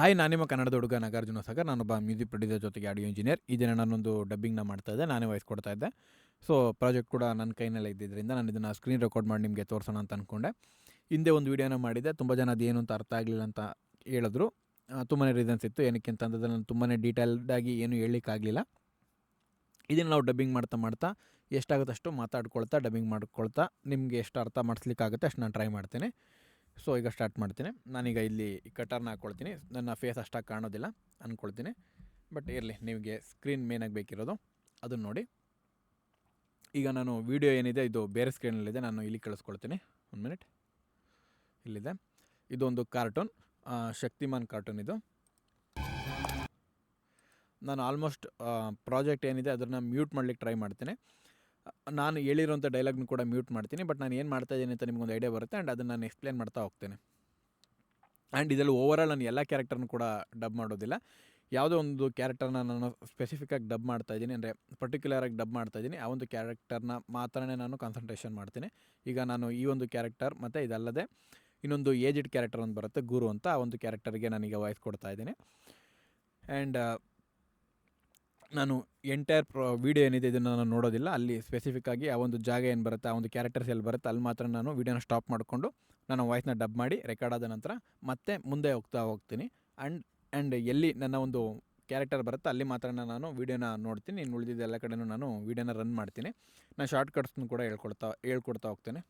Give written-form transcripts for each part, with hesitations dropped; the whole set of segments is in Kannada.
ಹಾಯ್, ನಾನು ನಿಮ್ಮ ಕನ್ನಡದ ಹುಡುಗ ನಾಗಾರ್ಜುನ ಸಾಗರ್. ನಾನೊಬ್ಬ ಮ್ಯೂಸಿಕ್ ಪ್ರೊಡ್ಯೂಸರ್ ಜೊತೆಗೆ ಆಡಿಯೋ ಇಂಜಿನಿಯರ್. ಈ ದಿನ ನಾನೊಂದು ಡಬ್ಬಿಂಗ್ನ ಮಾಡ್ತಾಯಿದ್ದೆ, ನಾನೇ ವಾಯ್ಸ್ ಕೊಡ್ತಾ ಇದ್ದೆ. ಸೊ ಪ್ರಾಜೆಕ್ಟ್ ಕೂಡ ನನ್ನ ಕೈನಲ್ಲೇ ಇದ್ದಿದ್ದರಿಂದ ನಾನು ಇದನ್ನು ಸ್ಕ್ರೀನ್ ರೆಕಾರ್ಡ್ ಮಾಡಿ ನಿಮಗೆ ತೋರಿಸೋಣ ಅಂತ ಅಂದ್ಕೊಂಡೆ. ಹಿಂದೆ ಒಂದು ವೀಡಿಯೋನ ಮಾಡಿದ್ದೆ, ತುಂಬ ಜನ ಅದೇನು ಅಂತ ಅರ್ಥ ಆಗಲಿಲ್ಲ ಅಂತ ಹೇಳಿದ್ರು. ತುಂಬಾ ರೀಸನ್ಸ್ ಇತ್ತು. ಏನಕ್ಕೆ ಅಂತಂದರೆ ನಾನು ತುಂಬಾ ಡೀಟೇಲ್ಡಾಗಿ ಏನು ಹೇಳಲಿಕ್ಕಾಗಲಿಲ್ಲ. ಇದನ್ನು ನಾವು ಡಬ್ಬಿಂಗ್ ಮಾಡ್ತಾ ಎಷ್ಟಾಗುತ್ತೆ ಅಷ್ಟು ಮಾತಾಡ್ಕೊಳ್ತಾ ಡಬ್ಬಿಂಗ್ ಮಾಡ್ಕೊಳ್ತಾ ನಿಮಗೆ ಎಷ್ಟು ಅರ್ಥ ಮಾಡಿಸ್ಲಿಕ್ಕಾಗುತ್ತೆ ಅಷ್ಟು ನಾನು ಟ್ರೈ ಮಾಡ್ತೇನೆ. ಸೊ ಈಗ ಸ್ಟಾರ್ಟ್ ಮಾಡ್ತೀನಿ. ನಾನೀಗ ಇಲ್ಲಿ ಕಟರ್ನ ಹಾಕ್ಕೊಳ್ತೀನಿ. ನನ್ನ ಫೇಸ್ ಅಷ್ಟಾಗಿ ಕಾಣೋದಿಲ್ಲ ಅಂದ್ಕೊಳ್ತೀನಿ, ಬಟ್ ಇರಲಿ, ನಿಮಗೆ ಸ್ಕ್ರೀನ್ ಮೇನಾಗಿ ಬೇಕಿರೋದು ಅದನ್ನು ನೋಡಿ. ಈಗ ನಾನು ವೀಡಿಯೋ ಏನಿದೆ ಇದು ಬೇರೆ ಸ್ಕ್ರೀನಲ್ಲಿದೆ, ನಾನು ಇಲ್ಲಿ ಕಳಿಸ್ಕೊಳ್ತೀನಿ. 1 ಮಿನಿಟ್. ಇಲ್ಲಿದೆ, ಇದೊಂದು ಕಾರ್ಟೂನ್, ಶಕ್ತಿಮಾನ್ ಕಾರ್ಟೂನ್. ಇದು ನಾನು ಆಲ್ಮೋಸ್ಟ್ ಪ್ರಾಜೆಕ್ಟ್ ಏನಿದೆ ಅದನ್ನು ಮ್ಯೂಟ್ ಮಾಡಲಿಕ್ಕೆ ಟ್ರೈ ಮಾಡ್ತೀನಿ. ನಾನು ಹೇಳಿರೋಂಥ ಡೈಲಾಗ್ನ ಕೂಡ ಮ್ಯೂಟ್ ಮಾಡ್ತೀನಿ, ಬಟ್ ನಾನು ಏನು ಮಾಡ್ತಾಯಿದ್ದೀನಿ ಅಂತ ನಿಮ್ಗೊಂದು ಐಡಿಯಾ ಬರುತ್ತೆ. ಆ್ಯಂಡ್ ಅದನ್ನು ನಾನು ಎಕ್ಸ್ಪ್ಲೇನ್ ಮಾಡ್ತಾ ಹೋಗ್ತೇನೆ. ಆ್ಯಂಡ್ ಇದರಲ್ಲಿ ಓವರಾಲ್ ನಾನು ಎಲ್ಲ ಕ್ಯಾರೆಕ್ಟರ್ನು ಕೂಡ ಡಬ್ ಮಾಡೋದಿಲ್ಲ. ಯಾವುದೋ ಒಂದು ಕ್ಯಾರೆಕ್ಟರ್ನ ನಾನು ಸ್ಪೆಸಿಫಿಕ್ಕಾಗಿ ಡಬ್ ಮಾಡ್ತಾಯಿದ್ದೀನಿ, ಅಂದರೆ ಪರ್ಟಿಕ್ಯುಲರಾಗಿ ಡಬ್ ಮಾಡ್ತಾಯಿದ್ದೀನಿ. ಆ ಒಂದು ಕ್ಯಾರೆಕ್ಟರ್ನ ಮಾತ್ರನೇ ನಾನು ಕಾನ್ಸಂಟ್ರೇಷನ್ ಮಾಡ್ತೀನಿ. ಈಗ ನಾನು ಈ ಒಂದು ಕ್ಯಾರೆಕ್ಟರ್ ಮತ್ತು ಇದಲ್ಲದೆ ಇನ್ನೊಂದು ಏಜ್ಡ್ ಕ್ಯಾರೆಕ್ಟರ್ ಒಂದು ಬರುತ್ತೆ, ಗುರು ಅಂತ. ಆ ಒಂದು ಕ್ಯಾರೆಕ್ಟರ್ಗೆ ನಾನೀಗ ವಾಯ್ಸ್ ಕೊಡ್ತಾಯಿದ್ದೀನಿ. ಆ್ಯಂಡ್ ನಾನು ಎಂಟೈರ್ ವೀಡಿಯೋ ಏನಿದೆ ಇದನ್ನು ನಾನು ನೋಡೋದಿಲ್ಲ. ಅಲ್ಲಿ ಸ್ಪೆಸಿಫಿಕ್ಕಾಗಿ ಆ ಒಂದು ಜಾಗ ಏನು ಬರುತ್ತೆ, ಆ ಒಂದು ಕ್ಯಾರೆಕ್ಟರ್ಸ್ ಎಲ್ಲಿ ಬರುತ್ತೆ ಅಲ್ಲಿ ಮಾತ್ರ ನಾನು ವೀಡಿಯೋನ ಸ್ಟಾಪ್ ಮಾಡಿಕೊಂಡು ನಾನು ವಾಯ್ಸ್ನ ಡಬ್ ಮಾಡಿ ರೆಕಾರ್ಡ್ ಆದ ನಂತರ ಮತ್ತೆ ಮುಂದೆ ಹೋಗ್ತೀನಿ. ಆ್ಯಂಡ್ ಎಲ್ಲಿ ನನ್ನ ಒಂದು ಕ್ಯಾರೆಕ್ಟರ್ ಬರುತ್ತೆ ಅಲ್ಲಿ ಮಾತ್ರ ನಾನು ವೀಡಿಯೋನ ನೋಡ್ತೀನಿ. ಇನ್ನು ಉಳಿದಿದ್ದ ಎಲ್ಲ ಕಡೆಯೂ ನಾನು ವೀಡಿಯೋನ ರನ್ ಮಾಡ್ತೀನಿ. ನಾನು ಶಾರ್ಟ್ ಕಟ್ಸ್ನು ಕೂಡ ಹೇಳ್ಕೊಡ್ತಾ ಹೋಗ್ತೇನೆ.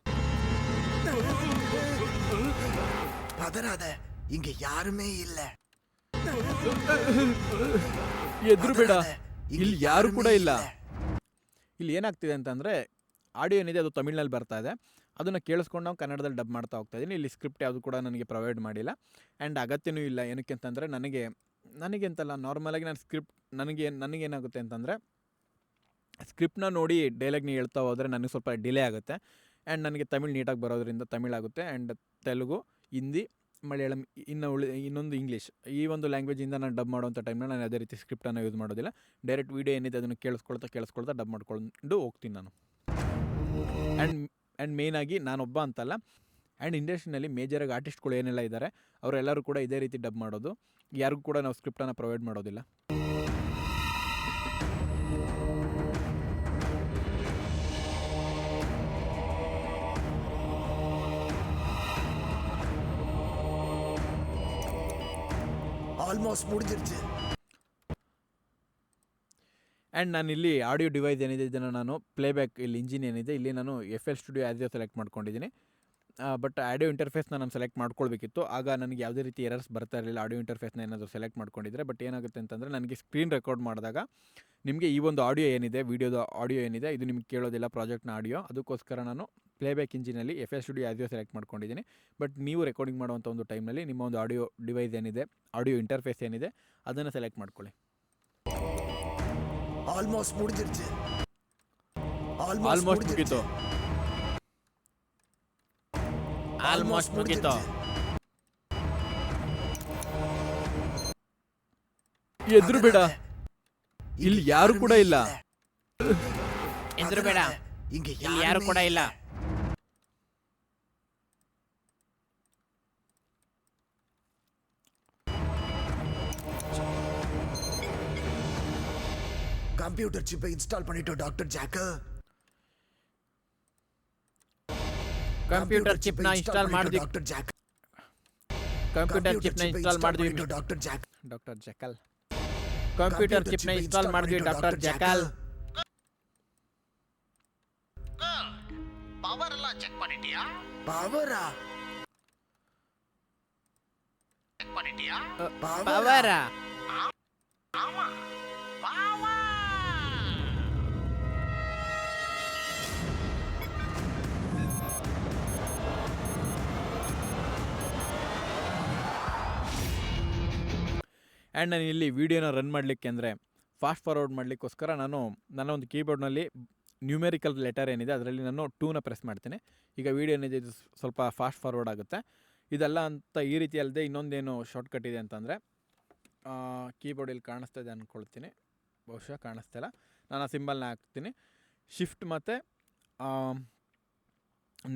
இங்க யாருமே இல்ல. ಎದ್ರು ಬೇಡ, ಇಲ್ಲಿ ಯಾರು ಕೂಡ ಇಲ್ಲ. ಇಲ್ಲಿ ಏನಾಗ್ತಿದೆ ಅಂತಂದರೆ ಆಡಿಯೋ ಏನಿದೆ ಅದು ತಮಿಳ್ನಲ್ಲಿ ಬರ್ತಾ ಇದೆ, ಅದನ್ನು ಕೇಳಿಸ್ಕೊಂಡು ನಾವು ಕನ್ನಡದಲ್ಲಿ ಡಬ್ ಮಾಡ್ತಾ ಹೋಗ್ತಾಯಿದ್ದೀನಿ. ಇಲ್ಲಿ ಸ್ಕ್ರಿಪ್ಟ್ ಯಾವುದು ಕೂಡ ನನಗೆ ಪ್ರೊವೈಡ್ ಮಾಡಿಲ್ಲ. ಆ್ಯಂಡ್ ಅಗತ್ಯನೂ ಇಲ್ಲ. ಏನಕ್ಕೆ ಅಂತಂದರೆ ನನಗೆ ಅಂತಲ್ಲ, ನಾರ್ಮಲಾಗಿ ನಾನು ಸ್ಕ್ರಿಪ್ಟ್ ನನಗೇನಾಗುತ್ತೆ ಅಂತಂದರೆ ಸ್ಕ್ರಿಪ್ಟ್ನ ನೋಡಿ ಡೈಲಾಗ್ನ ಹೇಳ್ತಾ ಹೋದರೆ ನನಗೆ ಸ್ವಲ್ಪ ಡಿಲೇ ಆಗುತ್ತೆ. ಆ್ಯಂಡ್ ನನಗೆ ತಮಿಳ್ ನೀಟಾಗಿ ಬರೋದ್ರಿಂದ ತಮಿಳಾಗುತ್ತೆ. ಆ್ಯಂಡ್ ತೆಲುಗು, ಹಿಂದಿ, ಮಲಯಾಳಂ, ಇನ್ನೊಂದು ಇಂಗ್ಲೀಷ್, ಈ ಒಂದು ಲ್ಯಾಂಗ್ವೇಜಿಂದ ನಾನು ಡಬ್ ಮಾಡೋವಂಥ ಟೈಮ್ನ ನಾನು ಅದೇ ರೀತಿ ಸ್ಕ್ರಿಪ್ಟನ್ನು ಯೂಸ್ ಮಾಡೋದಿಲ್ಲ. ಡೈರೆಕ್ಟ್ ವೀಡಿಯೋ ಏನಿದೆ ಅದನ್ನು ಕೇಳಿಸ್ಕೊಳ್ತಾ ಡಬ್ ಮಾಡ್ಕೊಂಡು ಹೋಗ್ತೀನಿ ನಾನು. ಆ್ಯಂಡ್ ಮೇಯ್ನಾಗಿ ನಾನೊಬ್ಬ ಅಂತಲ್ಲ, ಆ್ಯಂಡ್ ಇಂಡಸ್ಟ್ರಿನಲ್ಲಿ ಮೇಜರಾಗಿ ಆರ್ಟಿಸ್ಟ್ಗಳು ಏನೆಲ್ಲ ಇದ್ದಾರೆ ಅವರೆಲ್ಲರೂ ಕೂಡ ಇದೇ ರೀತಿ ಡಬ್ ಮಾಡೋದು. ಯಾರಿಗೂ ಕೂಡ ನಾವು ಸ್ಕ್ರಿಪ್ಟನ್ನು ಪ್ರೊವೈಡ್ ಮಾಡೋದಿಲ್ಲ. ಆಲ್ಮೋಸ್ಟ್ ಮುಗಿದಿರ್ತು. ಆ್ಯಂಡ್ ನಾನಿಲ್ಲಿ ಆಡಿಯೋ ಡಿವೈಸ್ ಏನಿದೆ ಇದನ್ನು ನಾನು ಪ್ಲೇಬ್ಯಾಕ್, ಇಲ್ಲಿ ಇಂಜಿನ್ ಏನಿದೆ ಇಲ್ಲಿ ನಾನು FL Studio ಆ್ಯಸ್ ಸೆಲೆಕ್ಟ್ ಮಾಡ್ಕೊಂಡಿದ್ದೀನಿ. ಬಟ್ ಆಡಿಯೋ ಇಂಟರ್ಫೇಸ್ನ ನಾನು ಸೆಲೆಕ್ಟ್ ಮಾಡ್ಕೊಳ್ಬೇಕಿತ್ತು. ಆಗ ನನಗೆ ಯಾವುದೇ ರೀತಿ ಎರರ್ಸ್ ಬರ್ತಾ ಇರಲಿಲ್ಲ ಆಡಿಯೋ ಇಂಟರ್ಫೇಸ್ನ ಏನಾದರೂ ಸೆಲೆಕ್ಟ್ ಮಾಡ್ಕೊಂಡಿದ್ರೆ. ಬಟ್ ಏನಾಗುತ್ತೆ ಅಂತಂದರೆ ನನಗೆ ಸ್ಕ್ರೀನ್ ರೆಕಾರ್ಡ್ ಮಾಡಿದಾಗ ನಿಮಗೆ ಈ ಒಂದು ಆಡಿಯೋ ಏನಿದೆ, ವೀಡಿಯೋದ ಆಡಿಯೋ ಏನಿದೆ ಇದು ನಿಮ್ಗೆ ಕೇಳೋದಿಲ್ಲ, ಪ್ರಾಜೆಕ್ಟ್ನ ಆಡಿಯೋ. ಅದಕ್ಕೋಸ್ಕರ ನಾನು ಪ್ಲೇಬ್ಯಾಕ್ ಇಂಜಿನಲ್ಲಿ FL Studio ಆ್ಯಸ್ ಸೆಲೆಕ್ಟ್ ಮಾಡ್ಕೊಂಡಿದ್ದೀನಿ. ಬಟ್ ನೀವು ರೆಕಾರ್ಡಿಂಗ್ ಮಾಡುವಂಥ ಒಂದು ಟೈಮ್ನಲ್ಲಿ ನಿಮ್ಮ ಒಂದು ಆಡಿಯೋ ಡಿವೈಸ್ ಏನಿದೆ, ಆಡಿಯೋ ಇಂಟರ್ಫೇಸ್ ಏನಿದೆ ಅದನ್ನು ಸೆಲೆಕ್ಟ್ ಮಾಡ್ಕೊಳ್ಳಿ. ಆಲ್ಮೋಸ್ಟ್ ಮುಗಿದಿರ್ತು. ಆಲ್ಮೋಸ್ಟ್ ಮುಗೀತು. ಎದ್ರು ಬೇಡ, ಇಲ್ಲಿ ಯಾರು ಕೂಡ ಇಲ್ಲ. ಎದ್ರು ಬೇಡ, ಇಲ್ಲಿ ಯಾರು ಕೂಡ ಇಲ್ಲ. கம்ப்யூட்டர் சிப்பை இன்ஸ்டால் பண்ணிட்டோம் டாக்டர் ஜாக்கல். ಕಂಪ್ಯೂಟರ್ ಚಿಪ್ನ ಇನ್ಸ್ಟಾಲ್ ಮಾಡಿದ್ವಿ ಡಾಕ್ಟರ್ ಜಾಕಲ್. ಕಂಪ್ಯೂಟರ್ ಚಿಪ್ನ ಇನ್ಸ್ಟಾಲ್ ಮಾಡಿದ್ವಿ doctor jackal. Doctor jackal. Computer ಚಿಪ್ನ ಇನ್ಸ್ಟಾಲ್ ಮಾಡಿದ್ವಿ ಡಾಕ್ಟರ್ ಜಕಲ್. ಪವರ್ ಎಲ್ಲ ಚೆಕ್ பண்ணிட்டியா? ಪವರಾ? ಚೆಕ್ பண்ணிட்டியா? ಪವರಾ? ஆமா. ಪವರ್. ಆ್ಯಂಡ್ ನಾನು ಇಲ್ಲಿ ವೀಡಿಯೋನ ರನ್ ಮಾಡಲಿಕ್ಕೆ ಅಂದರೆ ಫಾಸ್ಟ್ ಫಾರ್ವರ್ಡ್ ಮಾಡಲಿಕ್ಕೋಸ್ಕರ ನಾನು ನನ್ನ ಒಂದು ಕೀಬೋರ್ಡ್ನಲ್ಲಿ ನ್ಯೂಮೆರಿಕಲ್ ಲೆಟರ್ ಏನಿದೆ ಅದರಲ್ಲಿ ನಾನು 2ನ ಪ್ರೆಸ್ ಮಾಡ್ತೀನಿ. ಈಗ ವೀಡಿಯೋ ಏನಿದೆ ಇದು ಸ್ವಲ್ಪ ಫಾಸ್ಟ್ ಫಾರ್ವರ್ಡ್ ಆಗುತ್ತೆ. ಇದೆಲ್ಲ ಅಂತ ಈ ರೀತಿ ಅಲ್ಲದೆ ಇನ್ನೊಂದೇನು ಶಾರ್ಟ್ಕಟ್ ಇದೆ ಅಂತಂದರೆ ಕೀಬೋರ್ಡಲ್ಲಿ ಕಾಣಿಸ್ತಾ ಇದೆ ಅಂದ್ಕೊಳ್ತೀನಿ, ಬಹುಶಃ ಕಾಣಿಸ್ತಿಲ್ಲ. ನಾನು ಆ ಸಿಂಬಲ್ನ ಹಾಕ್ತೀನಿ. ಶಿಫ್ಟ್ ಮತ್ತು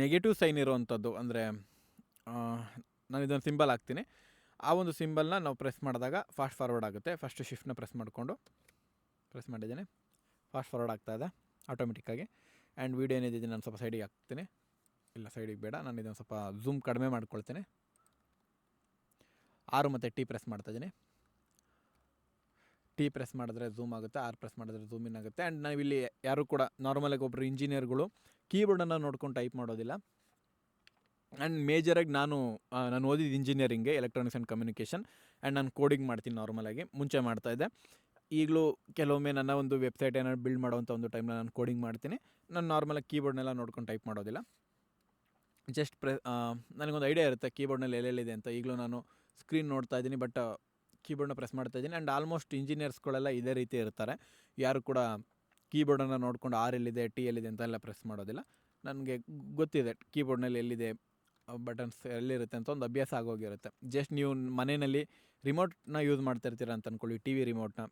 ನೆಗೆಟಿವ್ ಸೈನ್ ಇರೋವಂಥದ್ದು, ಅಂದರೆ ನಾನು ಇದೊಂದು ಸಿಂಬಲ್ ಹಾಕ್ತೀನಿ. ಆ ಒಂದು ಸಿಂಬಲ್ನ ನಾವು ಪ್ರೆಸ್ ಮಾಡಿದಾಗ ಫಾಸ್ಟ್ ಫಾರ್ವರ್ಡ್ ಆಗುತ್ತೆ. ಫಸ್ಟ್ ಶಿಫ್ಟ್ನ ಪ್ರೆಸ್ ಮಾಡಿದ್ದೀನಿ, ಫಾಸ್ಟ್ ಫಾರ್ವರ್ಡ್ ಆಗ್ತಾಯಿದೆ ಆಟೋಮೆಟಿಕ್ಕಾಗಿ. ಆ್ಯಂಡ್ ವೀಡಿಯೋ ಏನಿದೆ ನಾನು ಸ್ವಲ್ಪ ಸೈಡಿಗೆ ಹಾಕ್ತೀನಿ, ಇಲ್ಲ ಸೈಡಿಗೆ ಬೇಡ, ನಾನು ಇದನ್ನು ಸ್ವಲ್ಪ ಝೂಮ್ ಕಡಿಮೆ ಮಾಡ್ಕೊಳ್ತೇನೆ. 6 ಮತ್ತು ಟಿ ಪ್ರೆಸ್ ಮಾಡ್ತಾಯಿದ್ದೀನಿ. ಟಿ ಪ್ರೆಸ್ ಮಾಡಿದ್ರೆ ಝೂಮ್ ಆಗುತ್ತೆ, 6 ಪ್ರೆಸ್ ಮಾಡಿದ್ರೆ ಝೂಮ್ ಇನ್ ಆಗುತ್ತೆ. ಆ್ಯಂಡ್ ನಾವಿಲ್ಲಿ ಯಾರೂ ಕೂಡ ನಾರ್ಮಲಾಗಿ ಒಬ್ಬರು ಇಂಜಿನಿಯರ್ಗಳು ಕೀಬೋರ್ಡನ್ನು ನೋಡ್ಕೊಂಡು ಟೈಪ್ ಮಾಡೋದಿಲ್ಲ. ಆ್ಯಂಡ್ ಮೇಜರಾಗಿ ನಾನು ಓದಿದ್ದು ಇಂಜಿನಿಯರಿಂಗ್ಗೆ, ಎಲೆಕ್ಟ್ರಾನಿಕ್ಸ್ ಆ್ಯಂಡ್ ಕಮ್ಯುನಿಕೇಷನ್. ಆ್ಯಂಡ್ ನಾನು ಕೋಡಿಂಗ್ ಮಾಡ್ತೀನಿ ನಾರ್ಮಲಾಗಿ, ಮುಂಚೆ ಮಾಡ್ತಾಯಿದ್ದೆ. ಈಗಲೂ ಕೆಲವೊಮ್ಮೆ ನನ್ನ ಒಂದು ವೆಬ್ಸೈಟ್ ಏನಾದ್ರು ಬಿಲ್ಡ್ ಮಾಡೋವಂಥ ಒಂದು ಟೈಮ್ನ ನಾನು ಕೋಡಿಂಗ್ ಮಾಡ್ತೀನಿ. ನಾನು ನಾರ್ಮಲಾಗಿ ಕೀಬೋರ್ಡ್ನೆಲ್ಲ ನೋಡ್ಕೊಂಡು ಟೈಪ್ ಮಾಡೋದಿಲ್ಲ. ಜಸ್ಟ್ ನನಗೊಂದು ಐಡಿಯಾ ಇರುತ್ತೆ ಕೀಬೋರ್ಡ್ನಲ್ಲಿ ಎಲ್ಲೆಲ್ಲಿದೆ ಅಂತ. ಈಗಲೂ ನಾನು ಸ್ಕ್ರೀನ್ ನೋಡ್ತಾ ಇದ್ದೀನಿ, ಬಟ್ ಕೀಬೋರ್ಡ್ನ ಪ್ರೆಸ್ ಮಾಡ್ತಾಯಿದ್ದೀನಿ. ಆ್ಯಂಡ್ ಆಲ್ಮೋಸ್ಟ್ ಇಂಜಿನಿಯರ್ಸ್ಗಳೆಲ್ಲ ಇದೇ ರೀತಿ ಇರ್ತಾರೆ. ಯಾರು ಕೂಡ ಕೀಬೋರ್ಡನ್ನು ನೋಡ್ಕೊಂಡು ಆರ್ ಎಲ್ಲಿದೆ, ಟಿ ಎಲ್ಲಿದೆ ಅಂತೆಲ್ಲ ಪ್ರೆಸ್ ಮಾಡೋದಿಲ್ಲ. ನನಗೆ ಗೊತ್ತಿದೆ ಕೀಬೋರ್ಡ್ನಲ್ಲಿ ಎಲ್ಲಿದೆ, ಬಟನ್ಸ್ ಎಲ್ಲಿರುತ್ತೆ ಅಂತ ಒಂದು ಅಭ್ಯಾಸ ಆಗೋಗಿರುತ್ತೆ. ಜಸ್ಟ್ ನೀವು ಮನೆಯಲ್ಲಿ ರಿಮೋಟ್ನ ಯೂಸ್ ಮಾಡ್ತಾಯಿರ್ತೀರ ಅಂತ ಅಂದ್ಕೊಳ್ಳಿ, ಟಿ ವಿ ರಿಮೋಟ್ನ.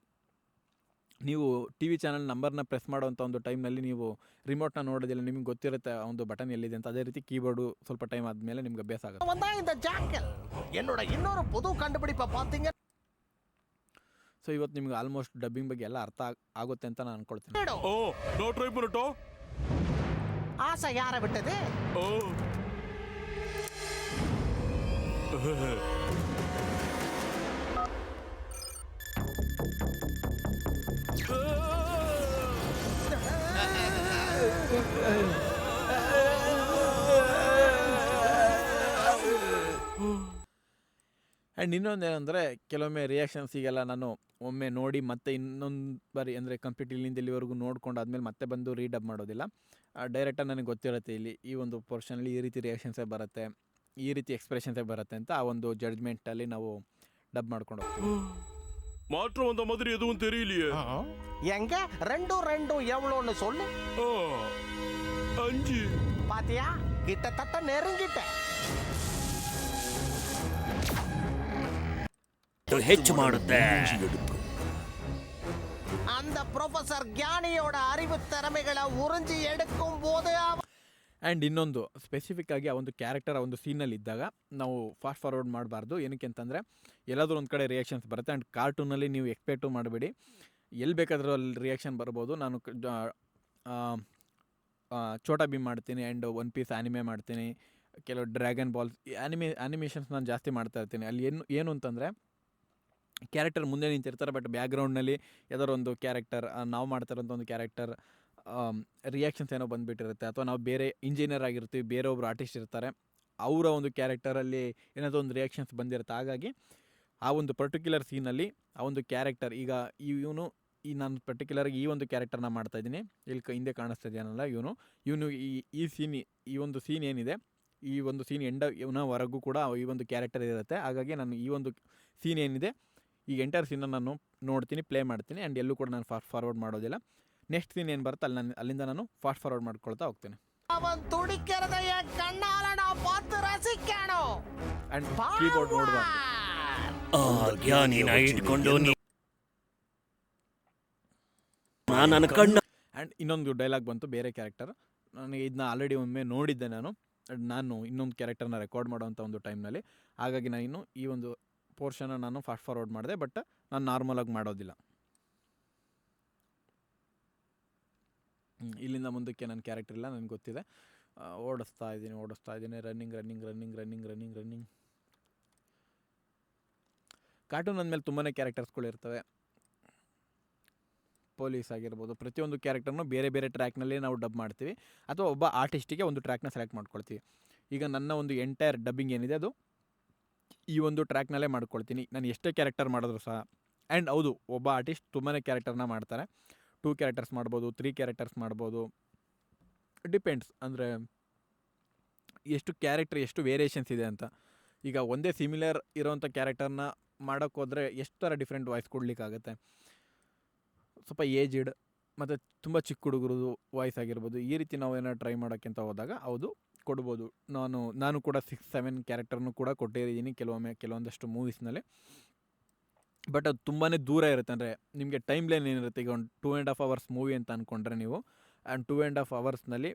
ನೀವು ಟಿ ವಿ ಚಾನಲ್ ನಂಬರ್ನ ಪ್ರೆಸ್ ಮಾಡೋವಂಥ ಒಂದು ಟೈಮ್ನಲ್ಲಿ ನೀವು ರಿಮೋಟ್ನ ನೋಡೋದಿಲ್ಲ, ನಿಮಗೆ ಗೊತ್ತಿರುತ್ತೆ ಆ ಒಂದು ಬಟನ್ ಎಲ್ಲಿದೆ ಅಂತ. ಅದೇ ರೀತಿ ಕೀಬೋರ್ಡು ಸ್ವಲ್ಪ ಟೈಮ್ ಆದಮೇಲೆ ನಿಮ್ಗೆ ಅಭ್ಯಾಸ ಆಗುತ್ತೆ. இந்த ஜாக்கல் என்னோட இன்னொரு புது கண்டுபிடிப்பை பார்த்தீங்க. ಸೊ ಇವತ್ತು ನಿಮ್ಗೆ ಆಲ್ಮೋಸ್ಟ್ ಡಬ್ಬಿಂಗ್ ಬಗ್ಗೆ ಎಲ್ಲ ಅರ್ಥ ಆಗುತ್ತೆ ಅಂತ ನಾನು ಅನ್ಕೊಳ್ತೀನಿ. ஓ நான் ட்ரை பண்ணட்டா? ஆசை யாரை விட்டது? ஓ ಆ್ಯಂಡ್ ಇನ್ನೊಂದೇನೆಂದರೆ ಕೆಲವೊಮ್ಮೆ ರಿಯಾಕ್ಷನ್ಸಿಗೆಲ್ಲ ನಾನು ಒಮ್ಮೆ ನೋಡಿ ಮತ್ತೆ ಇನ್ನೊಂದು ಬಾರಿ ಅಂದರೆ ಕಂಪ್ಲೀಟ್ ಇಲ್ಲಿಂದ ಇಲ್ಲಿವರೆಗೂ ನೋಡ್ಕೊಂಡು ಆದಮೇಲೆ ಮತ್ತೆ ಬಂದು ರೀಡಬ್ ಮಾಡೋದಿಲ್ಲ. ಡೈರೆಕ್ಟಾಗಿ ನನಗೆ ಗೊತ್ತಿರುತ್ತೆ ಇಲ್ಲಿ ಈ ಒಂದು ಪೋರ್ಷನಲ್ಲಿ ಈ ರೀತಿ ರಿಯಾಕ್ಷನ್ಸೇ ಬರುತ್ತೆ, ಈ ರೀತಿ ಎಕ್ಸ್ಪ್ರೆಷನ್ಸೇ ಬರುತ್ತೆ ಅಂತ ಆ ಒಂದು ಜಡ್ಜ್ಮೆಂಟಲ್ಲಿ ನಾವು ಡಬ್ ಮಾಡ್ಕೊಂಡು ಹೋಗ್ತೀವಿ. மாற்றம் வந்த மாதிரி எதுவும் தெரியலையே. எங்க 2 2 எவ்வளோன்னு சொல்லு. 5 பாத்தியா, கிட்டத்தட்ட நெருங்கிட்ட. ಹೆಚ್ಚು ಮಾಡುತ್ತೆ. அந்த ப்ரொஃபசர் ஞானியோட அறிவு திறமைகளை உறிஞ்சி எடுக்கும் போது ಆ್ಯಂಡ್ ಇನ್ನೊಂದು ಸ್ಪೆಸಿಫಿಕ್ಕಾಗಿ ಆ ಒಂದು ಕ್ಯಾರೆಕ್ಟರ್ ಆ ಒಂದು ಸೀನಲ್ಲಿ ಇದ್ದಾಗ ನಾವು ಫಾಸ್ಟ್ ಫಾರ್ವರ್ಡ್ ಮಾಡಬಾರ್ದು. ಏನಕ್ಕೆ ಅಂತಂದರೆ ಎಲ್ಲಾದರೂ ಒಂದು ಕಡೆ ರಿಯಾಕ್ಷನ್ಸ್ ಬರುತ್ತೆ. ಆ್ಯಂಡ್ ಕಾರ್ಟೂನಲ್ಲಿ ನೀವು ಎಕ್ಸ್ಪೆಕ್ಟು ಮಾಡಬೇಡಿ, ಎಲ್ಲಿ ಬೇಕಾದರೂ ಅಲ್ಲಿ ರಿಯಾಕ್ಷನ್ ಬರ್ಬೋದು. ನಾನು ಛೋಟಾ ಭೀಮ್ ಮಾಡ್ತೀನಿ, ಆ್ಯಂಡ್ ಒನ್ ಪೀಸ್ ಆ್ಯನಿಮೆ ಮಾಡ್ತೀನಿ, ಕೆಲವು ಡ್ರ್ಯಾಗನ್ ಬಾಲ್ಸ್ ಆ್ಯನಿಮೇಷನ್ಸ್ ನಾನು ಜಾಸ್ತಿ ಮಾಡ್ತಾ ಇರ್ತೀನಿ. ಅಲ್ಲಿ ಏನು ಅಂತಂದರೆ ಕ್ಯಾರೆಕ್ಟರ್ ಮುಂದೆ ನಿಂತಿರ್ತಾರೆ, ಬಟ್ ಬ್ಯಾಕ್ಗ್ರೌಂಡ್ನಲ್ಲಿ ಯಾವ್ದಾದ್ರು ಒಂದು ಕ್ಯಾರೆಕ್ಟರ್, ನಾವು ಮಾಡ್ತಾ ಇರೋಂಥ ಒಂದು ಕ್ಯಾರೆಕ್ಟರ್ ರಿಯಾಕ್ಷನ್ಸ್ ಏನೋ ಬಂದುಬಿಟ್ಟಿರುತ್ತೆ. ಅಥವಾ ನಾವು ಬೇರೆ ಇಂಜಿನಿಯರ್ ಆಗಿರ್ತೀವಿ, ಬೇರೆ ಒಬ್ಬರು ಆರ್ಟಿಸ್ಟ್ ಇರ್ತಾರೆ, ಅವರ ಒಂದು ಕ್ಯಾರೆಕ್ಟರಲ್ಲಿ ಏನಾದರೂ ಒಂದು ರಿಯಾಕ್ಷನ್ಸ್ ಬಂದಿರುತ್ತೆ. ಹಾಗಾಗಿ ಆ ಒಂದು ಪರ್ಟಿಕ್ಯುಲರ್ ಸೀನಲ್ಲಿ ಆ ಒಂದು ಕ್ಯಾರೆಕ್ಟರ್, ಈಗ ಇವನು ನಾನು ಪರ್ಟಿಕ್ಯುಲರಾಗಿ ಈ ಒಂದು ಕ್ಯಾರೆಕ್ಟರ್ನ ಮಾಡ್ತಾಯಿದ್ದೀನಿ, ಇಲ್ಲಿ ಹಿಂದೆ ಕಾಣಿಸ್ತಾ ಇದೆಯಲ್ಲ ಇವನು ಈ ಒಂದು ಸೀನ್ ಏನಿದೆ, ಈ ಒಂದು ಸೀನ್ ಇವನವರೆಗೂ ಕೂಡ ಈ ಒಂದು ಕ್ಯಾರೆಕ್ಟರ್ ಇರುತ್ತೆ. ಹಾಗಾಗಿ ನಾನು ಈ ಒಂದು ಸೀನ್ ಏನಿದೆ ಈ ಎಂಟೈರ್ ಸೀನ್ನ ನಾನು ನೋಡ್ತೀನಿ, ಪ್ಲೇ ಮಾಡ್ತೀನಿ. ಆ್ಯಂಡ್ ಎಲ್ಲೂ ಕೂಡ ನಾನು ಫಾಸ್ಟ್ ಫಾರ್ವರ್ಡ್ ಮಾಡೋದಿಲ್ಲ. ನೆಕ್ಸ್ಟ್ ಸೀನ್ ಏನು ಬರುತ್ತೆ ಅಲ್ಲಿಂದ ನಾನು ಫಾಸ್ಟ್ ಫಾರ್ವರ್ಡ್ ಮಾಡ್ಕೊಳ್ತಾ ಹೋಗ್ತೀನಿ. அவன் துடிக்கிறத என் கண்ணால நான் பார்த்து ரசிக்கணும். ಆ್ಯಂಡ್ ಕೀಬೋರ್ಡ್ ನೋಡುವ ಜ್ಞಾನಿನ ಇಟ್ಕೊಂಡು ನನ್ನ ಕಣ್ಣ. ಆ್ಯಂಡ್ ಇನ್ನೊಂದು ಡೈಲಾಗ್ ಬಂತು, ಬೇರೆ ಕ್ಯಾರೆಕ್ಟರ್. ನನಗೆ ಇದನ್ನ ಆಲ್ರೆಡಿ ಒಮ್ಮೆ ನೋಡಿದ್ದೆ ನಾನು ಇನ್ನೊಂದು ಕ್ಯಾರೆಕ್ಟರ್ನ ರೆಕಾರ್ಡ್ ಮಾಡೋವಂಥ ಒಂದು ಟೈಮ್ನಲ್ಲಿ. ಹಾಗಾಗಿ ನಾನು ಈ ಒಂದು ಪೋರ್ಷನ್ನ ನಾನು ಫಾಸ್ಟ್ ಫಾರ್ವರ್ಡ್ ಮಾಡಿದೆ, ಬಟ್ ನಾನು ನಾರ್ಮಲಾಗಿ ಮಾಡೋದಿಲ್ಲ. ಇಲ್ಲಿಂದ ಮುಂದಕ್ಕೆ ನನ್ನ ಕ್ಯಾರೆಕ್ಟರ್ ಇಲ್ಲ, ನನಗೆ ಗೊತ್ತಿದೆ. ಓಡಿಸ್ತಾ ಇದ್ದೀನಿ, ರನ್ನಿಂಗ್. ಕಾರ್ಟೂನ್ ಅಂದಮೇಲೆ ತುಂಬಾ ಕ್ಯಾರೆಕ್ಟರ್ಸ್ಗಳು ಇರ್ತವೆ. ಪೊಲೀಸ್ ಆಗಿರ್ಬೋದು, ಪ್ರತಿಯೊಂದು ಕ್ಯಾರೆಕ್ಟರ್ನು ಬೇರೆ ಬೇರೆ ಟ್ರ್ಯಾಕ್ನಲ್ಲಿ ನಾವು ಡಬ್ ಮಾಡ್ತೀವಿ, ಅಥವಾ ಒಬ್ಬ ಆರ್ಟಿಸ್ಟಿಗೆ ಒಂದು ಟ್ರ್ಯಾಕ್ನ ಸೆಲೆಕ್ಟ್ ಮಾಡ್ಕೊಳ್ತೀವಿ. ಈಗ ನನ್ನ ಒಂದು ಎಂಟೈರ್ ಡಬ್ಬಿಂಗ್ ಏನಿದೆ ಅದು ಈ ಒಂದು ಟ್ರ್ಯಾಕ್ನಲ್ಲೇ ಮಾಡ್ಕೊಳ್ತೀನಿ, ನಾನು ಎಷ್ಟೇ ಕ್ಯಾರೆಕ್ಟರ್ ಮಾಡಿದ್ರು ಸಹ. ಆ್ಯಂಡ್ ಹೌದು, ಒಬ್ಬ ಆರ್ಟಿಸ್ಟ್ ತುಂಬಾ ಕ್ಯಾರೆಕ್ಟರ್ನ ಮಾಡ್ತಾರೆ. 2 ಕ್ಯಾರೆಕ್ಟರ್ಸ್ ಮಾಡ್ಬೋದು, 3 ಕ್ಯಾರೆಕ್ಟರ್ಸ್ ಮಾಡ್ಬೋದು, ಡಿಪೆಂಡ್ಸ್ ಅಂದರೆ ಎಷ್ಟು ವೇರಿಯೇಷನ್ಸ್ ಇದೆ ಅಂತ. ಈಗ ಒಂದೇ ಸಿಮಿಲರ್ ಇರೋವಂಥ ಕ್ಯಾರೆಕ್ಟರ್ನ ಮಾಡೋಕ್ಕೋದ್ರೆ ಎಷ್ಟು ಥರ ಡಿಫ್ರೆಂಟ್ ವಾಯ್ಸ್ ಕೊಡಲಿಕ್ಕಾಗತ್ತೆ. ಸ್ವಲ್ಪ ಏಜ್ಡ್ ಮತ್ತು ತುಂಬ ಚಿಕ್ಕ ಹುಡುಗರದು ವಾಯ್ಸ್ ಆಗಿರ್ಬೋದು, ಈ ರೀತಿ ನಾವು ಏನಾದ್ರು ಟ್ರೈ ಮಾಡೋಕ್ಕೆ ಅಂತ ಹೋದಾಗ ಹೌದು ಕೊಡ್ಬೋದು. ನಾನು ಕೂಡ 6-7 ಕ್ಯಾರೆಕ್ಟರ್ನು ಕೂಡ ಕೊಟ್ಟಿದ್ದೀನಿ ಕೆಲವೊಂದಷ್ಟು ಮೂವೀಸ್ನಲ್ಲಿ. ಬಟ್ ಅದು ತುಂಬಾ ದೂರ ಇರುತ್ತೆ. ಅಂದರೆ ನಿಮಗೆ ಟೈಮ್ ಲೈನ್ ಏನಿರುತ್ತೆ, ಈಗ ಒಂದು 2.5 hours ಮೂವಿ ಅಂತ ಅಂದ್ಕೊಂಡ್ರೆ ನೀವು, ಆ್ಯಂಡ್ 2.5 hours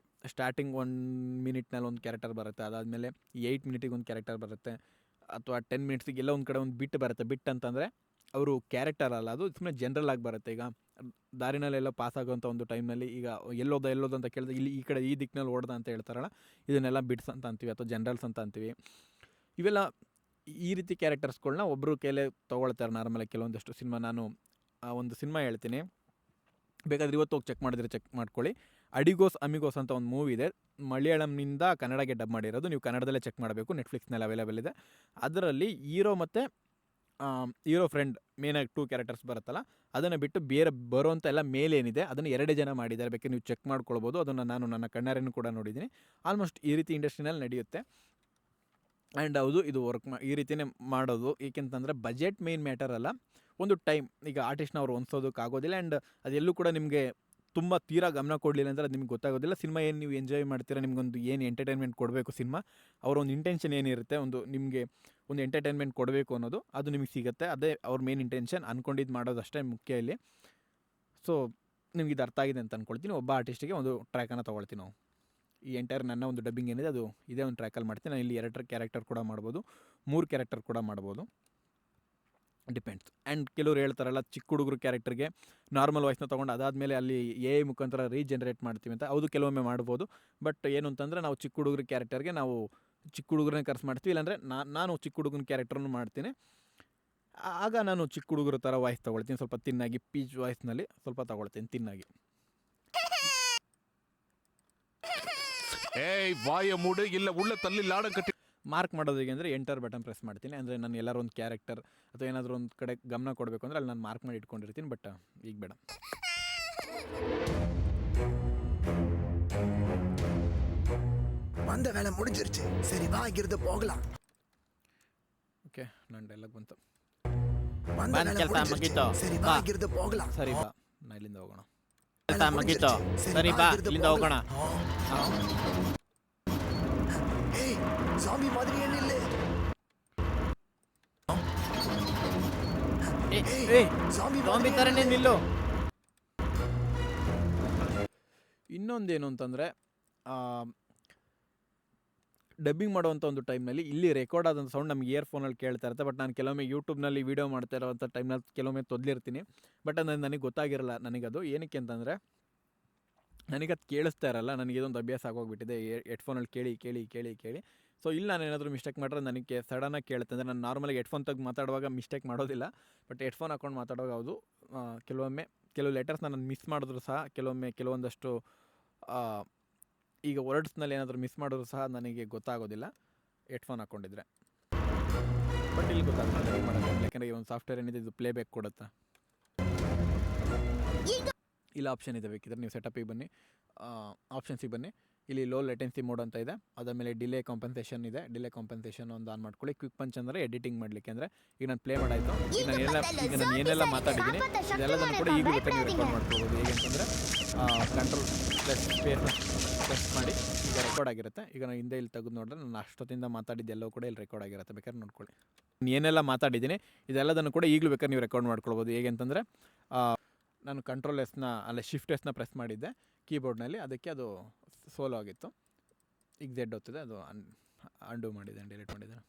ಸ್ಟಾರ್ಟಿಂಗ್ 1 minute ಒಂದು ಕ್ಯಾರೆಕ್ಟರ್ ಬರುತ್ತೆ, ಅದಾದಮೇಲೆ 8 minute ಒಂದು ಕ್ಯಾರೆಕ್ಟರ್ ಬರುತ್ತೆ, ಅಥವಾ 10 ಮಿನಿಟ್ಸಿಗೆ ಎಲ್ಲೋ ಒಂದು ಕಡೆ ಒಂದು ಬಿಟ್ ಬರುತ್ತೆ. ಬಿಟ್ ಅಂತಂದರೆ ಅವರು ಕ್ಯಾರೆಕ್ಟರ್ ಅಲ್ಲ, ಅದು ಸುಮ್ಮನೆ ಜನರಲ್ ಆಗಿ ಬರುತ್ತೆ. ಈಗ ದಾರಿನಲ್ಲೆಲ್ಲ ಪಾಸ್ ಆಗೋವಂಥ ಒಂದು ಟೈಮ್ನಲ್ಲಿ ಈಗ ಎಲ್ಲೋದು ಅಂತ ಕೇಳಿದ್ರೆ ಇಲ್ಲಿ ಈ ಕಡೆ ಈ ದಿಕ್ಕಿನಲ್ಲಿ ಓಡ್ದ ಅಂತ ಹೇಳ್ತಾರಲ್ಲ, ಇದನ್ನೆಲ್ಲ ಬಿಟ್ಸ್ ಅಂತ ಅಂತೀವಿ ಅಥವಾ ಜನರಲ್ಸ್ ಅಂತ ಅಂತೀವಿ. ಇವೆಲ್ಲ ಈ ರೀತಿ ಕ್ಯಾರೆಕ್ಟರ್ಸ್ಗಳನ್ನ ಒಬ್ಬರು ಕೈಲೇ ತೊಗೊಳ್ತಾರೆ ನಾರ್ಮಲಾಗಿ ಕೆಲವೊಂದಷ್ಟು ಸಿನಿಮಾ. ನಾನು ಒಂದು ಸಿನಿಮಾ ಹೇಳ್ತೀನಿ, ಬೇಕಾದ್ರೆ ಇವತ್ತು ಹೋಗಿ ಚೆಕ್ ಮಾಡಿದ್ರೆ ಚೆಕ್ ಮಾಡ್ಕೊಳ್ಳಿ. ಅಡಿಗೋಸ್ ಅಮಿಗೋಸ್ ಅಂತ ಒಂದು ಮೂವಿ ಇದೆ, ಮಲಯಾಳಂನಿಂದ ಕನ್ನಡಕ್ಕೆ ಡಬ್ ಮಾಡಿರೋದು. ನೀವು ಕನ್ನಡದಲ್ಲೇ ಚೆಕ್ ಮಾಡಬೇಕು, ನೆಟ್ಫ್ಲಿಕ್ಸ್ನಲ್ಲಿ ಅವೈಲೇಬಲ್ ಇದೆ. ಅದರಲ್ಲಿ ಹೀರೋ ಮತ್ತು ಹೀರೋ ಫ್ರೆಂಡ್ ಮೇನಾಗಿ 2 ಕ್ಯಾರೆಕ್ಟರ್ಸ್ ಬರುತ್ತಲ್ಲ, ಅದನ್ನು ಬಿಟ್ಟು ಬೇರೆ ಬರೋವಂಥ ಎಲ್ಲ ಮೇಲೇನಿದೆ ಅದನ್ನು 2 ಜನ ಮಾಡಿದ್ದಾರೆ. ಬೇಕಾದ್ರೆ ನೀವು ಚೆಕ್ ಮಾಡ್ಕೊಳ್ಬೋದು. ಅದನ್ನು ನಾನು ನನ್ನ ಕಣ್ಣಾರೆನೂ ಕೂಡ ನೋಡಿದ್ದೀನಿ. ಆಲ್ಮೋಸ್ಟ್ ಈ ರೀತಿ ಇಂಡಸ್ಟ್ರಿನಲ್ಲಿ ನಡೆಯುತ್ತೆ. ಆ್ಯಂಡ್ ಹೌದು, ಇದು ಈ ರೀತಿಯೇ ಮಾಡೋದು. ಏಕೆಂತಂದರೆ ಬಜೆಟ್ ಮೇನ್ ಮ್ಯಾಟರ್ ಅಲ್ಲ, ಒಂದು ಟೈಮ್. ಈಗ ಆರ್ಟಿಸ್ಟ್ನ ಅವ್ರು ಹೊಂದ್ಸೋದಕ್ಕಾಗೋದಿಲ್ಲ. ಆ್ಯಂಡ್ ಅದೆಲ್ಲೂ ಕೂಡ ನಿಮಗೆ ತುಂಬ ತೀರಾ ಗಮನ ಕೊಡಲಿಲ್ಲ ಅಂದರೆ ಅದು ನಿಮ್ಗೆ ಗೊತ್ತಾಗೋದಿಲ್ಲ. ಸಿನಿಮಾ ಏನು ನೀವು ಎಂಜಾಯ್ ಮಾಡ್ತೀರಾ, ನಿಮಗೊಂದು ಏನು ಎಂಟರ್ಟೈನ್ಮೆಂಟ್ ಕೊಡಬೇಕು ಸಿನಿಮಾ, ಅವರ ಒಂದು ಇಂಟೆನ್ಷನ್ ಏನಿರುತ್ತೆ, ನಿಮಗೆ ಒಂದು ಎಂಟರ್ಟೈನ್ಮೆಂಟ್ ಕೊಡಬೇಕು ಅನ್ನೋದು ಅದು ನಿಮಗೆ ಸಿಗುತ್ತೆ. ಅದೇ ಅವ್ರ ಮೇನ್ ಇಂಟೆನ್ಷನ್. ಅಂದ್ಕೊಂಡಿದ್ದು ಮಾಡೋದು ಅಷ್ಟೇ ಮುಖ್ಯ ಇಲ್ಲಿ. ಸೊ ನಿಮ್ಗೆ ಇದು ಅರ್ಥ ಆಗಿದೆ ಅಂತ ಅಂದ್ಕೊಳ್ತೀನಿ. ಒಬ್ಬ ಆರ್ಟಿಸ್ಟಿಗೆ ಒಂದು ಟ್ರ್ಯಾಕನ್ನು ತೊಗೊಳ್ತೀನಿ ನಾವು. ಈ ಎಂಟೈರ್ ನನ್ನ ಒಂದು ಡಬ್ಬಿಂಗ್ ಏನಿದೆ ಅದು ಇದೇ ಒಂದು ಟ್ರ್ಯಾಕಲ್ಲಿ ಮಾಡ್ತೀನಿ. ನಾನು ಇಲ್ಲಿ 2 ಕ್ಯಾರೆಕ್ಟರ್ ಕೂಡ ಮಾಡ್ಬೋದು, 3 ಕ್ಯಾರೆಕ್ಟರ್ ಕೂಡ ಮಾಡ್ಬೋದು, ಡಿಪೆಂಡ್ಸ್. ಆ್ಯಂಡ್ ಕೆಲವ್ರು ಹೇಳ್ತಾರಲ್ಲ ಚಿಕ್ಕ ಹುಡುಗರು ಕ್ಯಾರೆಕ್ಟರ್ಗೆ ನಾರ್ಮಲ್ ವಾಯ್ಸ್ನ ತೊಗೊಂಡು ಅದಾದಮೇಲೆ ಅಲ್ಲಿ AI ಮುಖಾಂತರ ರೀಜನ್ರೇಟ್ ಮಾಡ್ತೀವಿ ಅಂತ. ಹೌದು, ಕೆಲವೊಮ್ಮೆ ಮಾಡ್ಬೋದು. ಬಟ್ ಏನು ಅಂತಂದರೆ ನಾವು ಚಿಕ್ಕ ಹುಡುಗರ ಕ್ಯಾರೆಕ್ಟರ್ಗೆ ನಾವು ಚಿಕ್ಕ ಹುಡುಗರನ್ನೇ ಕರ್ಸ್ ಮಾಡ್ತೀವಿ. ಇಲ್ಲಾಂದರೆ ನಾನು ಚಿಕ್ಕ ಹುಡುಗನ ಕ್ಯಾರೆಕ್ಟರ್ನು ಮಾಡ್ತೀನಿ. ಆಗ ನಾನು ಚಿಕ್ಕ ಹುಡುಗರ ಥರ ವಾಯ್ಸ್ ತೊಗೊಳ್ತೀನಿ, ಸ್ವಲ್ಪ ತಿನ್ನಾಗಿ ಪೀಚ್ ವಾಯ್ಸ್ನಲ್ಲಿ ಸ್ವಲ್ಪ ತೊಗೊಳ್ತೀನಿ ತಿನ್ನಾಗಿ. ಏಯ್ ವಾಯ ಮೂಡು, ಇಲ್ಲ ಉಳ್ಳ ತಲ್ಲಿ ಲಾಡ ಕಟ್ಟಿ. ಮಾರ್ಕ್ ಮಾಡೋದು ಹೇಗೆ ಅಂದರೆ ಎಂಟರ್ ಬಟನ್ ಪ್ರೆಸ್ ಮಾಡ್ತೀನಿ. ಅಂದರೆ ನಾನು ಎಲ್ಲರೂ ಒಂದು ಕ್ಯಾರೆಕ್ಟರ್ ಅಥವಾ ಏನಾದರೂ ಒಂದು ಕಡೆ ಗಮನ ಕೊಡಬೇಕು ಅಂದರೆ ಅಲ್ಲಿ ನಾನು ಮಾರ್ಕ್ ಮಾಡಿ ಇಟ್ಕೊಂಡಿರ್ತೀನಿ. ಬಟ್ ಈಗ ಬೇಡ. வந்த வேலை முடிஞ்சிருச்சு, சரி வா இங்கிருந்து போகலாம். ಓಕೆ, ನನ್ನ ಡೈಲಾಗ್ ಬಂತು. வந்த வேலை முடிஞ்சிருச்சு, சரி வா இங்கிருந்து போகலாம். ಸರಿ ಬಾ, ನಾ ಇಲ್ಲಿಂದ ಹೋಗೋಣ. ಮುಗೀತು, ಸರಿ ಬಾ ಇಲ್ಲಿಂದ ಹೋಗೋಣ. ஏய், சாமி மாதிரியே நில்லு. ಸಾಂಬಿ ಥರನೇ ನಿಲ್ಲು. ಇನ್ನೊಂದೇನು ಅಂತಂದರೆ ಡಬ್ಬಿಂಗ್ ಮಾಡುವಂಥ ಒಂದು ಟೈಮ್ನಲ್ಲಿ ಇಲ್ಲಿ ರೆಕಾರ್ಡ್ ಆದಂಥ ಸೌಂಡ್ ನಮ್ಗೆ ಇಯರ್ಫೋನಲ್ಲಿ ಕೇಳ್ತಾ ಇರುತ್ತೆ. ಬಟ್ ನಾನು ಕೆಲವೊಮ್ಮೆ ಯೂಟ್ಯೂಬ್ನಲ್ಲಿ ವೀಡಿಯೋ ಮಾಡ್ತಾ ಇರೋವಂಥ ಟೈಮ್ನಲ್ಲಿ ಕೆಲವೊಮ್ಮೆ ತೊದಲಿರ್ತೀನಿ. ಬಟ್ ಅದು ನನಗೆ ಗೊತ್ತಾಗಿರಲ್ಲ. ನನಗದು ಏನಕ್ಕೆ ಅಂತಂದರೆ ನನಗದು ಕೇಳಿಸ್ತಾ ಇರಲ್ಲ. ನನಗಿದೊಂದು ಅಭ್ಯಾಸ ಆಗೋಗ್ಬಿಟ್ಟಿದೆ ಹೆಡ್ಫೋನಲ್ಲಿ ಕೇಳಿ ಕೇಳಿ ಕೇಳಿ ಕೇಳಿ. ಸೊ ಇಲ್ಲಿ ನಾನು ಏನಾದರೂ ಮಿಸ್ಟೇಕ್ ಮಾಡಿದ್ರೆ ನನಗೆ ಸಡನ್ನಾಗಿ ಕೇಳುತ್ತೆ. ಅಂದರೆ ನಾನು ನಾರ್ಮಲಾಗಿ ಹೆಡ್ಫೋನ್ ತೆಗೆದು ಮಾತಾಡುವಾಗ ಮಿಸ್ಟೇಕ್ ಮಾಡೋದಿಲ್ಲ. ಬಟ್ ಹೆಡ್ಫೋನ್ ಹಾಕೊಂಡು ಮಾತಾಡುವಾಗ ಹೌದು, ಕೆಲವು ಲೆಟರ್ಸ್ನ ನಾನು ಮಿಸ್ ಮಾಡಿದ್ರು ಸಹ ಕೆಲವೊಂದಷ್ಟು ಈಗ ವರ್ಡ್ಸ್ನಲ್ಲಿ ಏನಾದರೂ ಮಿಸ್ ಮಾಡಿದ್ರು ಸಹ ನನಗೆ ಗೊತ್ತಾಗೋದಿಲ್ಲ ಹೆಡ್ಫೋನ್ ಹಾಕ್ಕೊಂಡಿದ್ರೆ. ಬಟ್ ಇಲ್ಲಿ ಗೊತ್ತಾಗುತ್ತೆ ಮಾಡೋದು. ಯಾಕಂದರೆ ಈ ಒಂದು ಸಾಫ್ಟ್ವೇರ್ ಏನಿದೆ ಇದು ಪ್ಲೇಬ್ಯಾಕ್ ಕೊಡುತ್ತೆ. ಇಲ್ಲ ಆಪ್ಷನ್ ಇದೆ, ಬೇಕಿದ್ರೆ ನೀವು ಸೆಟಪಿಗೆ ಬನ್ನಿ, ಆಪ್ಷನ್ಸಿಗೆ ಬನ್ನಿ. ಇಲ್ಲಿ ಲೋ ಲೆಟೆನ್ಸಿ ಮೋಡ್ ಅಂತ ಇದೆ. ಅದಾದಮೇಲೆ ಡಿಲೇ ಕಾಂಪನ್ಸೇಷನ್ ಇದೆ. ಡಿಲೇ ಕಾಂಪನ್ಸೇಷನ್ ಒಂದು ಆನ್ ಮಾಡ್ಕೊಳ್ಳಿ. ಕ್ವಿಕ್ ಪಂಚ್ ಅಂದರೆ ಎಡಿಟಿಂಗ್ ಮಾಡಲಿಕ್ಕೆ. ಅಂದರೆ ಈಗ ನಾನು ಪ್ಲೇ ಮಾಡಾಯಿತು, ಈಗ ನಾನು ಏನೆಲ್ಲ ಮಾತಾಡಿದ್ದೀನಿ ಇದೆಲ್ಲದನ್ನು ಕೂಡ ಈಗಲೂ ಬೇಕಾದ್ರೆ ನೀವು ರೆಕಾರ್ಡ್ ಮಾಡ್ಕೊಳ್ಬೋದು. ಹೇಗೆ ಅಂತಂದರೆ ಕಂಟ್ರೋಲ್ ಪ್ಲಸ್ ಸ್ಪೇಸ್ ಪ್ರೆಸ್ ಮಾಡಿ ಈಗ ರೆಕಾರ್ಡ್ ಆಗಿರುತ್ತೆ. ಈಗ ನಾನು ಹಿಂದೆ ಇಲ್ಲಿ ತೆಗೆದು ನೋಡಿದ್ರೆ ನಾನು ಅಷ್ಟೊತ್ತಿಂದ ಮಾತಾಡಿದ್ದೆಲ್ಲವೂ ಕೂಡ ಇಲ್ಲಿ ರೆಕಾರ್ಡ್ ಆಗಿರುತ್ತೆ. ಬೇಕಾದ್ರೆ ನೋಡ್ಕೊಳ್ಳಿ. ಏನೆಲ್ಲ ಮಾತಾಡಿದ್ದೀನಿ ಇದೆಲ್ಲದನ್ನು ಕೂಡ ಈಗಲೂ ಬೇಕಾದ್ರೆ ನೀವು ರೆಕಾರ್ಡ್ ಮಾಡ್ಕೊಳ್ಬೋದು. ಹೇಗೆ ಅಂತಂದರೆ ನಾನು ಕಂಟ್ರೋಲ್ ಎಸ್ನ ಅಲ್ಲ ಶಿಫ್ಟ್ ಎಸ್ನ ಪ್ರೆಸ್ ಮಾಡಿದ್ದೆ ಕೀಬೋರ್ಡ್ನಲ್ಲಿ, ಅದಕ್ಕೆ ಅದು ಸೋಲೋ ಆಗಿತ್ತು. ಈಗ ಝೆಡ್ ಹೊತ್ತಿದೆ, ಅದು ಅಂಡು ಮಾಡಿದ್ದೇನೆ, ಡಿಲೀಟ್ ಮಾಡಿದ್ದೇನೆ.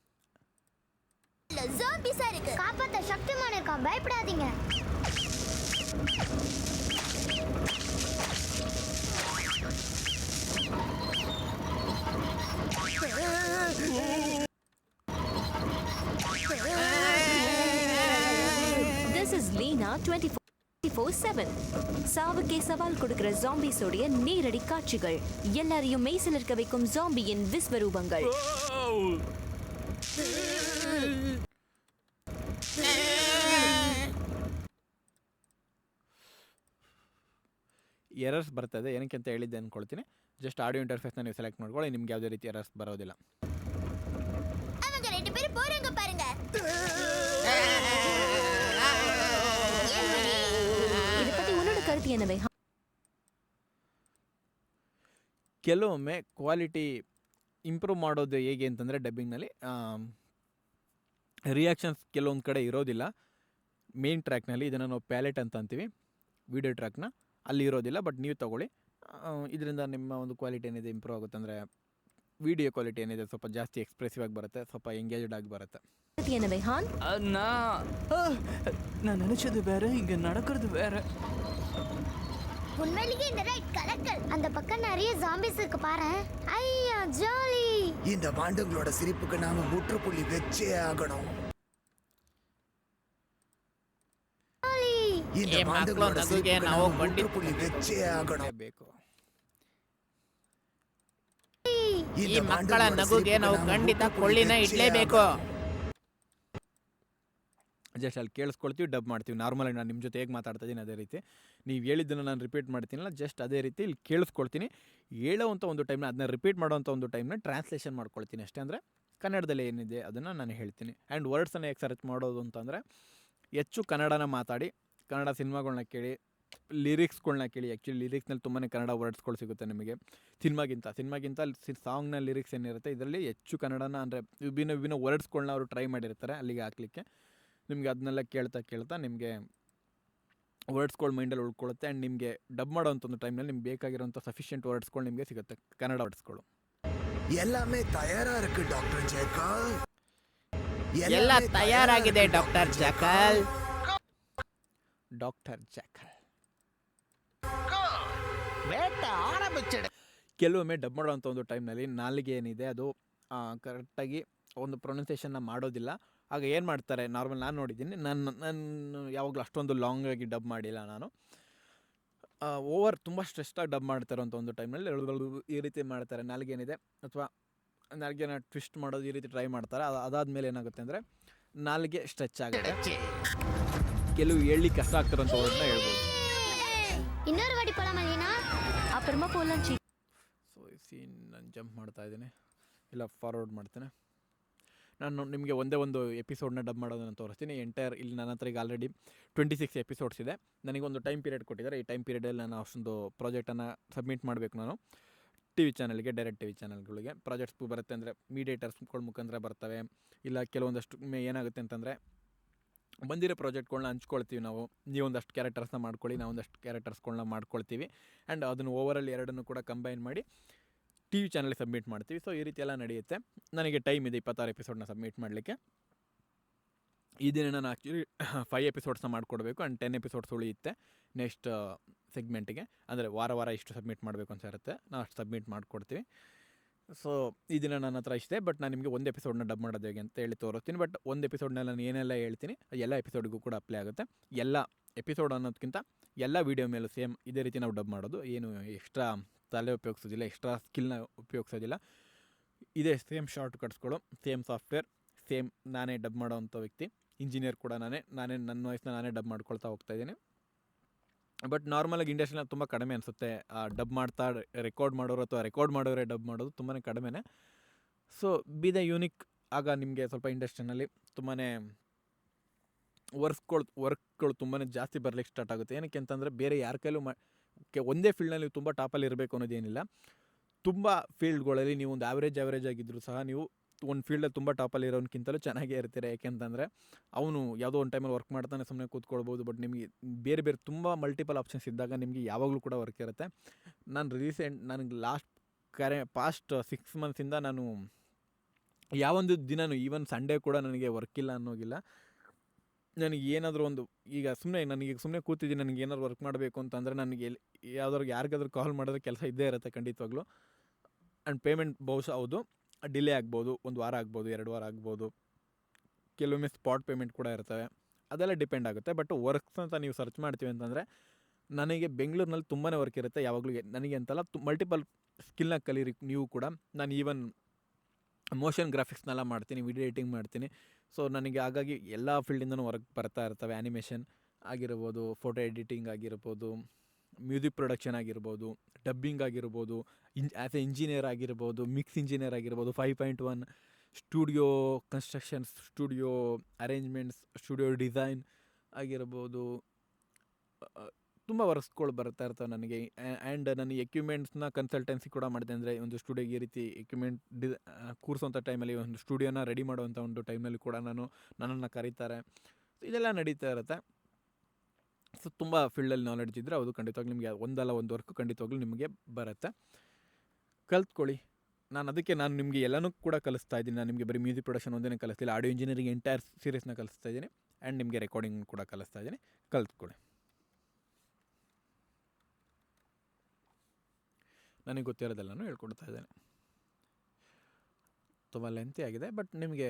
காப்பாத்த சக்திமான் இருக்கான், பயப்படாதீங்க. This is Lena 24/7. சாவுக்கே சவால் கொடுக்கிற ஜாம்பிஸோடைய நேரடி காட்சிகள், எல்லாரையும் மெய்சிலிருக்க வைக்கும் ஜாம்பியின் விஸ்வரூபங்கள். ಎರರ್ಸ್ ಬರ್ತದೆ. ಏನಕ್ಕೆ ಅಂತ ಹೇಳಿದ್ದೆ ಅಂದ್ಕೊಳ್ತೀನಿ. ಜಸ್ಟ್ ಆಡಿಯೋ ಇಂಟರ್ಫೇಸ್ನ ನೀವು ಸೆಲೆಕ್ಟ್ ಮಾಡ್ಕೊಳ್ಳಿ, ನಿಮ್ಗೆ ಯಾವುದೇ ರೀತಿ ಎರರ್ಸ್ ಬರೋದಿಲ್ಲ. அவங்க ரெண்டு பேரும் போறாங்க பாருங்க. இத பத்தி உன்னோட கருத்து என்னவே? ಕೆಲವೊಮ್ಮೆ ಕ್ವಾಲಿಟಿ ಇಂಪ್ರೂವ್ ಮಾಡೋದು ಹೇಗೆ ಅಂತಂದರೆ ಡಬ್ಬಿಂಗ್ನಲ್ಲಿ ರಿಯಾಕ್ಷನ್ಸ್ ಕೆಲವೊಂದು ಕಡೆ ಇರೋದಿಲ್ಲ. ಮೇನ್ ಟ್ರ್ಯಾಕ್ನಲ್ಲಿ ಇದನ್ನು ನಾವು ಪ್ಯಾಲೆಟ್ ಅಂತ ಅಂತೀವಿ, ವಿಡಿಯೋ ಟ್ರ್ಯಾಕ್ನ, ಅಲ್ಲಿ ಇರೋದಿಲ್ಲ. ಬಟ್ ನೀವು ತೊಗೊಳ್ಳಿ, ಇದರಿಂದ ನಿಮ್ಮ ಒಂದು ಕ್ವಾಲಿಟಿ ಏನಿದೆ ಇಂಪ್ರೂವ್ ಆಗುತ್ತೆ. ಅಂದರೆ ವೀಡಿಯೋ ಕ್ವಾಲಿಟಿ ಏನಿದೆ ಸ್ವಲ್ಪ ಜಾಸ್ತಿ ಎಕ್ಸ್ಪ್ರೆಸಿವ್ ಆಗಿ ಬರುತ್ತೆ, ಸ್ವಲ್ಪ ಎಂಗೇಜ್ಡ್ ಆಗಿ ಬರುತ್ತೆ. என்ன வெஹான் நான் நினைச்சது வேற, இங்க நடக்கிறது வேற. உண்மையிலேயே இந்த ரைட் கலக்கல். அந்த பக்கம் நிறைய ஜாம்பிஸ் இருக்கு பாரு. ஐயா ஜாலி. இந்த பாண்டுங்களோட சிரிப்புக்கு நாம முற்றுப்புள்ளி வச்சே ஆகணும். இந்த பாண்டுங்களோட சிரிப்புக்கு நாம முற்றுப்புள்ளி வச்சே ஆகணும். ಬೇಕು ಈ ಮಕ್ಕಳ ನಗುಗೆ ನಾವು ಖಂಡಿತ ಕೊಳ್ಳಿನ ಇಡ್ಲೇಬೇಕು. ಜಸ್ಟ್ ಅಲ್ಲಿ ಕೇಳಿಸ್ಕೊಳ್ತೀವಿ, ಡಬ್ ಮಾಡ್ತೀವಿ. ನಾರ್ಮಲಾಗಿ ನಾನು ನಿಮ್ಮ ಜೊತೆ ಹೇಗೆ ಮಾತಾಡ್ತಾ ಇದ್ದೀನಿ ಅದೇ ರೀತಿ ನೀವು ಹೇಳಿದ್ದನ್ನು ನಾನು ರಿಪೀಟ್ ಮಾಡ್ತೀನಲ್ಲ, ಜಸ್ಟ್ ಅದೇ ರೀತಿ ಇಲ್ಲಿ ಕೇಳಿಸ್ಕೊಳ್ತೀನಿ. ಹೇಳೋವಂಥ ಒಂದು ಟೈಮ್ನ ಅದನ್ನ ರಿಪೀಟ್ ಮಾಡೋವಂಥ ಒಂದು ಟೈಮ್ನ ಟ್ರಾನ್ಸ್ಲೇಷನ್ ಮಾಡ್ಕೊಳ್ತೀನಿ ಅಷ್ಟೇ. ಅಂದರೆ ಕನ್ನಡದಲ್ಲಿ ಏನಿದೆ ಅದನ್ನು ನಾನು ಹೇಳ್ತೀನಿ. ಆ್ಯಂಡ್ ವರ್ಡ್ಸನ್ನು ಹೇಗೆ ಸರ್ಚ್ ಮಾಡೋದು ಅಂತಂದರೆ, ಹೆಚ್ಚು ಕನ್ನಡನ ಮಾತಾಡಿ, ಕನ್ನಡ ಸಿನಿಮಾಗಳ್ನ ಕೇಳಿ, ಲಿರಿಕ್ಸ್ಗಳ್ನ ಕೇಳಿ. ಆ್ಯಕ್ಚುಲಿ ಲಿರಿಕ್ಸ್ನಲ್ಲಿ ತುಂಬಾ ಕನ್ನಡ ವರ್ಡ್ಸ್ಗಳು ಸಿಗುತ್ತೆ ನಿಮಗೆ ಸಿನಿಮಾಗಿಂತ ಸಾಂಗ್ನ ಲಿರಿಕ್ಸ್ ಏನಿರುತ್ತೆ ಇದರಲ್ಲಿ ಹೆಚ್ಚು ಕನ್ನಡನ, ಅಂದರೆ ವಿಭಿನ್ನ ವರ್ಡ್ಸ್ಗಳ್ನ ಅವರು ಟ್ರೈ ಮಾಡಿರ್ತಾರೆ ಅಲ್ಲಿಗೆ ಹಾಕ್ಲಿಕ್ಕೆ. ನಿಮಗೆ ಅದನ್ನೆಲ್ಲ ಕೇಳ್ತಾ ನಿಮಗೆ ವರ್ಡ್ಸ್ಗಳು ಮೈಂಡಲ್ಲಿ ಉಳ್ಕೊಳ್ಳುತ್ತೆ. ಆ್ಯಂಡ್ ನಿಮಗೆ ಡಬ್ ಮಾಡೋವಂಥ ಒಂದು ಟೈಮ್ನಲ್ಲಿ ನಿಮ್ಗೆ ಬೇಕಾಗಿರೋಂಥ ಸಫಿಷಿಯೆಂಟ್ ವರ್ಡ್ಸ್ಗಳು ನಿಮಗೆ ಸಿಗುತ್ತೆ, ಕನ್ನಡ ವರ್ಡ್ಸ್ಗಳು. எல்லாமே தயாரா இருக்கு டாக்டர் ஜேக்கல். ಎಲ್ಲ ತಯಾರಾಗಿದೆ ಡಾಕ್ಟರ್ ಜಾಕಲ್. ಡಾಕ್ಟರ್ ಜಾಕಲ್ ಬೇಟ ಆರಂಭಿಸಿದೆ. ಕೆಲವೊಮ್ಮೆ ಡಬ್ ಮಾಡೋವಂಥ ಒಂದು ಟೈಮ್ನಲ್ಲಿ ನಾಲಿಗೆ ಏನಿದೆ ಅದು ಕರೆಕ್ಟಾಗಿ ಒಂದು ಪ್ರೊನೌನ್ಸಿಯೇಷನ್ನ ಮಾಡೋದಿಲ್ಲ. ಆಗ ಏನು ಮಾಡ್ತಾರೆ, ನಾರ್ಮಲ್ ನಾನು ನೋಡಿದ್ದೀನಿ, ನಾನು ಯಾವಾಗಲೂ ಅಷ್ಟೊಂದು ಲಾಂಗಾಗಿ ಡಬ್ ಮಾಡಿಲ್ಲ ನಾನು. ತುಂಬ ಸ್ಟ್ರೆಸ್ಟಾಗಿ ಡಬ್ ಮಾಡ್ತಾರಂಥ ಒಂದು ಟೈಮ್ನಲ್ಲಿ ಈ ರೀತಿ ಮಾಡ್ತಾರೆ. ನಾಲಿಗೆ ಏನಿದೆ ಅಥವಾ ನಾಲಿಗೆನ ಟ್ವಿಸ್ಟ್ ಮಾಡೋದು ಈ ರೀತಿ ಟ್ರೈ ಮಾಡ್ತಾರೆ. ಅದಾದಮೇಲೆ ಏನಾಗುತ್ತೆ ಅಂದರೆ ನಾಲಿಗೆ ಸ್ಟ್ರೆಚ್ ಆಗುತ್ತೆ. ಕೆಲವು ಹೇಳಿ ಕಷ್ಟ ಆಗ್ತಾರಂಥ ವರ್ಡ್ನ ಹೇಳ್ಬೋದು. இன்னொரு வாட்டி போலாமா லீனா? அப்புறமா போலாம் சி. ಸೊ ಈ ಸೀನ್ ನಾನು ಜಂಪ್ ಮಾಡ್ತಾ ಇದ್ದೀನಿ, ಇಲ್ಲ ಫಾರ್ವರ್ಡ್ ಮಾಡ್ತೇನೆ. ನಾನು ನಿಮಗೆ ಒಂದೇ ಒಂದು ಎಪಿಸೋಡ್ನ ಡಬ್ ಮಾಡೋದನ್ನು ತೋರಿಸ್ತೀನಿ. ಇಲ್ಲಿ ನನ್ನ ಹತ್ರ ಈಗ ಆಲ್ರೆಡಿ 26 ಎಪಿಸೋಡ್ಸ್ ಇದೆ. ನನಗೊಂದು ಟೈಮ್ ಪೀರಿಯಡ್ ಕೊಟ್ಟಿದ್ದಾರೆ. ಈ ಟೈಮ್ ಪೀರಿಯಡಲ್ಲಿ ನಾನು ಅಷ್ಟೊಂದು ಪ್ರಾಜೆಕ್ಟನ್ನು ಸಬ್ಮಿಟ್ ಮಾಡಬೇಕು. ನಾನು ಟಿ.ವಿ ಚಾನಲ್ಗೆ, ಡೈರೆಕ್ಟ್ ಟಿ.ವಿ ಚಾನಲ್ಗಳಿಗೆ ಪ್ರಾಜೆಕ್ಟ್ಸ್ ಬರುತ್ತೆ. ಅಂದರೆ ಮೀಡಿಯೇಟರ್ಸ್ಗಳ ಮುಖಾಂತರ ಬರ್ತವೆ. ಇಲ್ಲ ಕೆಲವೊಂದಷ್ಟು ಏನಾಗುತ್ತೆ ಅಂತಂದರೆ ಬಂದಿರೋ ಪ್ರಾಜೆಕ್ಟ್ಗಳನ್ನ ಹಂಚ್ಕೊಳ್ತೀವಿ ನಾವು. ನೀವೊಂದಷ್ಟು ಕ್ಯಾರೆಕ್ಟರ್ಸ್ನ ಮಾಡ್ಕೊಳ್ಳಿ, ನಾವೊಂದಷ್ಟು ಕ್ಯಾರೆಕ್ಟರ್ಸ್ಗಳನ್ನ ಮಾಡ್ಕೊಳ್ತೀವಿ. ಆ್ಯಂಡ್ ಅದನ್ನು ಓವರಲ್ಲಿ ಎರಡನ್ನೂ ಕೂಡ ಕಂಬೈನ್ ಮಾಡಿ ಟಿ.ವಿ ಚಾನಲ್ಗೆ ಸಬ್ಮಿಟ್ ಮಾಡ್ತೀವಿ. ಸೊ ಈ ರೀತಿ ಎಲ್ಲ ನಡೆಯುತ್ತೆ. ನನಗೆ ಟೈಮ್ ಇದೆ 26 ಎಪಿಸೋಡ್ನ ಸಬ್ಮಿಟ್ ಮಾಡಲಿಕ್ಕೆ. ಈ ದಿನ ನಾನು ಆ್ಯಕ್ಚುಲಿ 5 ಎಪಿಸೋಡ್ಸ್ನ ಮಾಡಿಕೊಡ್ಬೇಕು. ಆ್ಯಂಡ್ 10 ಎಪಿಸೋಡ್ಸ್ ಉಳಿಯುತ್ತೆ ನೆಕ್ಸ್ಟ್ ಸೆಗ್ಮೆಂಟಿಗೆ. ಅಂದರೆ ವಾರ ಇಷ್ಟು ಸಬ್ಮಿಟ್ ಮಾಡಬೇಕು ಅಂತ ಇರುತ್ತೆ, ನಾವು ಅಷ್ಟು ಸಬ್ಮಿಟ್ ಮಾಡಿಕೊಡ್ತೀವಿ. ಸೊ ಈ ದಿನ ನನ್ನ ಹತ್ರ ಇಷ್ಟೇ. ಬಟ್ ನಾನು ನಿಮಗೆ ಒಂದು ಎಪಿಸೋಡ್ನ ಡಬ್ ಮಾಡೋದು ಹೇಗೆ ಅಂತ ಹೇಳಿ ತೋರಿಸ್ತೀನಿ. ಬಟ್ ಒಂದು ಎಪಿಸೋಡ್ನಲ್ಲಿ ನಾನು ಏನೆಲ್ಲ ಹೇಳ್ತೀನಿ ಎಲ್ಲ ಎಪಿಸೋಡಿಗೂ ಕೂಡ ಅಪ್ಲೈ ಆಗುತ್ತೆ. ಎಲ್ಲ ಎಪಿಸೋಡ್ ಅನ್ನೋದಕ್ಕಿಂತ ಎಲ್ಲ ವೀಡಿಯೋ ಮೇಲೂ ಸೇಮ್ ಇದೇ ರೀತಿ ನಾವು ಡಬ್ ಮಾಡೋದು. ಏನು ಎಕ್ಸ್ಟ್ರಾ ತಲೆ ಉಪಯೋಗಿಸೋದಿಲ್ಲ, ಎಕ್ಸ್ಟ್ರಾ ಸ್ಕಿಲ್ನ ಉಪಯೋಗಿಸೋದಿಲ್ಲ. ಇದೇ ಸೇಮ್ ಶಾರ್ಟ್ ಕಟ್ಸ್ಗಳು, ಸೇಮ್ ಸಾಫ್ಟ್ವೇರ್, ಸೇಮ್ ನಾನೇ ಡಬ್ ಮಾಡೋವಂಥ ವ್ಯಕ್ತಿ. ಇಂಜಿನಿಯರ್ ಕೂಡ ನಾನೇ ನನ್ನ ವಾಯ್ಸ್ನ ನಾನೇ ಡಬ್ ಮಾಡ್ಕೊಳ್ತಾ ಹೋಗ್ತಾಯಿದ್ದೀನಿ. ಬಟ್ ನಾರ್ಮಲಾಗಿ ಇಂಡಸ್ಟ್ರಿನಲ್ಲಿ ತುಂಬ ಕಡಿಮೆ ಅನಿಸುತ್ತೆ ಡಬ್ ಮಾಡ್ತಾ ರೆಕಾರ್ಡ್ ಮಾಡೋರು ಅಥವಾ ರೆಕಾರ್ಡ್ ಮಾಡೋರೇ ಡಬ್ ಮಾಡೋದು ತುಂಬಾ ಕಡಿಮೆನೇ. So B the unique. ಆಗ ನಿಮಗೆ ಸ್ವಲ್ಪ ಇಂಡಸ್ಟ್ರಿನಲ್ಲಿ ತುಂಬಾ ವರ್ಕ್ಗಳು ತುಂಬಾ ಜಾಸ್ತಿ ಬರಲಿಕ್ಕೆ ಸ್ಟಾರ್ಟ್ ಆಗುತ್ತೆ. ಏನಕ್ಕೆ ಅಂತಂದರೆ ಬೇರೆ ಯಾರ ಕೈಲೂ ಒಂದೇ ಫೀಲ್ಡ್ನಲ್ಲಿ ನೀವು ತುಂಬ ಟಾಪಲ್ಲಿ ಇರಬೇಕು ಅನ್ನೋದೇನಿಲ್ಲ. ತುಂಬ ಫೀಲ್ಡ್ಗಳಲ್ಲಿ ನೀವು ಒಂದು ಆ್ಯಾವ್ರೇಜ್ ಆಗಿದ್ದರೂ ಸಹ ನೀವು ಒಂದು ಫೀಲ್ಡಲ್ಲಿ ತುಂಬ ಟಾಪಲ್ಲಿ ಇರೋನ್ಕಿಂತಲೂ ಚೆನ್ನಾಗೇ ಇರ್ತೀರ. ಯಾಕೆಂತಂದರೆ ಅವನು ಯಾವುದೋ ಒಂದು ಟೈಮಲ್ಲಿ ವರ್ಕ್ ಮಾಡ್ತಾನೆ, ಸುಮ್ಮನೆ ಕೂತ್ಕೊಳ್ಬೋದು. ಬಟ್ ನಿಮಗೆ ಬೇರೆ ತುಂಬ ಮಲ್ಟಿಪಲ್ ಆಪ್ಷನ್ಸ್ ಇದ್ದಾಗ ನಿಮಗೆ ಯಾವಾಗಲೂ ಕೂಡ ವರ್ಕ್ ಇರುತ್ತೆ. ನನಗೆ ಪಾಸ್ಟ್ 6 ಮಂತ್ಸಿಂದ ನಾನು ಯಾವೊಂದು ದಿನವೂ ಈವನ್ ಸಂಡೇ ಕೂಡ ನನಗೆ ವರ್ಕ್ ಇಲ್ಲ ಅನ್ನೋಗಿಲ್ಲ. ನನಗೆ ಏನಾದರೂ ಒಂದು ಈಗ ಸುಮ್ಮನೆ ಕೂತಿದ್ದೀನಿ, ನನಗೆ ಏನಾದ್ರು ವರ್ಕ್ ಮಾಡಬೇಕು ಅಂತಂದರೆ ನನಗೆ ಯಾರಿಗಾದ್ರೂ ಕಾಲ್ ಮಾಡಿದ್ರೆ ಕೆಲಸ ಇದ್ದೇ ಇರುತ್ತೆ ಖಂಡಿತವಾಗ್ಲೂ. ಆ್ಯಂಡ್ ಪೇಮೆಂಟ್ ಬಹುಶಃ ಹೌದು ಡಿಲೇ ಆಗ್ಬೋದು, 1 ವಾರ ಆಗ್ಬೋದು, 2 ವಾರ ಆಗ್ಬೋದು. ಕೆಲವೊಮ್ಮೆ ಸ್ಪಾಟ್ ಪೇಮೆಂಟ್ ಕೂಡ ಇರ್ತವೆ, ಅದೆಲ್ಲ ಡಿಪೆಂಡ್ ಆಗುತ್ತೆ. ಬಟ್ ವರ್ಕ್ಸ್ ಅಂತ ನೀವು ಸರ್ಚ್ ಮಾಡ್ತೀವಿ ಅಂತಂದರೆ ನನಗೆ ಬೆಂಗಳೂರಿನಲ್ಲಿ ತುಂಬಾ ವರ್ಕ್ ಇರುತ್ತೆ ಯಾವಾಗಲೂ. ನನಗೆ ಅಂತಲ್ಲ, ಮಲ್ಟಿಪಲ್ ಸ್ಕಿಲ್ನ ಕಲೀರಿ ನೀವು ಕೂಡ. ನಾನು ಈವನ್ ಮೋಷನ್ ಗ್ರಾಫಿಕ್ಸ್ನೆಲ್ಲ ಮಾಡ್ತೀನಿ, ವಿಡಿಯೋ ಎಡಿಟಿಂಗ್ ಮಾಡ್ತೀನಿ. ಸೊ ನನಗೆ ಹಾಗಾಗಿ ಎಲ್ಲ ಫೀಲ್ಡಿಂದನೂ ವರ್ಕ್ ಬರ್ತಾ ಇರ್ತವೆ. ಆ್ಯನಿಮೇಷನ್ ಆಗಿರ್ಬೋದು, ಫೋಟೋ ಎಡಿಟಿಂಗ್ ಆಗಿರ್ಬೋದು, ಮ್ಯೂಸಿಕ್ ಪ್ರೊಡಕ್ಷನ್ ಆಗಿರ್ಬೋದು, ಡಬ್ಬಿಂಗ್ ಆಗಿರ್ಬೋದು, ಆ್ಯಸ್ ಎ ಇಂಜಿನಿಯರ್ ಆಗಿರ್ಬೋದು, ಮಿಕ್ಸ್ ಇಂಜಿನಿಯರ್ ಆಗಿರ್ಬೋದು, 5.1 studio constructions, studio arrangements, studio design ಆಗಿರ್ಬೋದು. ತುಂಬ ವರ್ಕ್ಸ್ಗಳು ಬರ್ತಾ ಇರ್ತವೆ ನನಗೆ. ಆ್ಯಂಡ್ ನಾನು ಎಕ್ವಿಪ್ಮೆಂಟ್ಸ್ನ ಕನ್ಸಲ್ಟೆನ್ಸಿ ಕೂಡ ಮಾಡಿದೆ. ಅಂದರೆ ಒಂದು ಸ್ಟುಡಿಯೋಗೆ ಈ ರೀತಿ ಎಕ್ವಿಪ್ಮೆಂಟ್ ಕೂರಿಸೋಂಥ ಟೈಮಲ್ಲಿ, ಒಂದು ಸ್ಟುಡಿಯೋನ ರೆಡಿ ಮಾಡುವಂಥ ಒಂದು ಟೈಮ್ನಲ್ಲಿ ಕೂಡ ನನ್ನನ್ನು ಕರೀತಾರೆ. ಇದೆಲ್ಲ ನಡೀತಾ ಇರುತ್ತೆ. ಸೊ ತುಂಬ ಫೀಲ್ಡಲ್ಲಿ ನಾಲೆಡ್ಜ್ ಇದ್ದರೆ ಅದು ಖಂಡಿತವಾಗ್ಲೂ ನಿಮಗೆ ಒಂದಲ್ಲ ಒಂದು ವರ್ಕ್ ಖಂಡಿತವಾಗ್ಲೂ ನಿಮಗೆ ಬರುತ್ತೆ. ಕಲ್ತ್ಕೊಳ್ಳಿ, ನಾನು ಅದಕ್ಕೆ ನಾನು ನಿಮಗೆ ಎಲ್ಲನೂ ಕೂಡ ಕಲಿಸ್ತಾ ಇದ್ದೀನಿ. ನಾನು ನಿಮಗೆ ಬರೀ ಮ್ಯೂಸಿಕ್ ಪ್ರೊಡಕ್ಷನ್ ಒಂದೇ ಕಲಿಸ್ತಿಲ್ಲ, ಆಡಿಯೋ ಇಂಜಿನಿಯರಿಂಗ್ ಎಂಟೈರ್ ಸೀರೀಸ್ನ ಕಲಿಸ್ತಾ ಇದ್ದೀನಿ ಆ್ಯಂಡ್ ನಿಮಗೆ ರೆಕಾರ್ಡಿಂಗ್ ಕೂಡ ಕಲಿಸ್ತಾ ಇದ್ದೀನಿ. ಕಲಿತ್ಕೊಳ್ಳಿ. ನನಗೆ ಗೊತ್ತಿರೋದೆಲ್ಲನೂ ಹೇಳ್ಕೊಡ್ತಾ ಇದ್ದೇನೆ. ತುಂಬ ಲೆಂತಿ ಆಗಿದೆ, ಬಟ್ ನಿಮಗೆ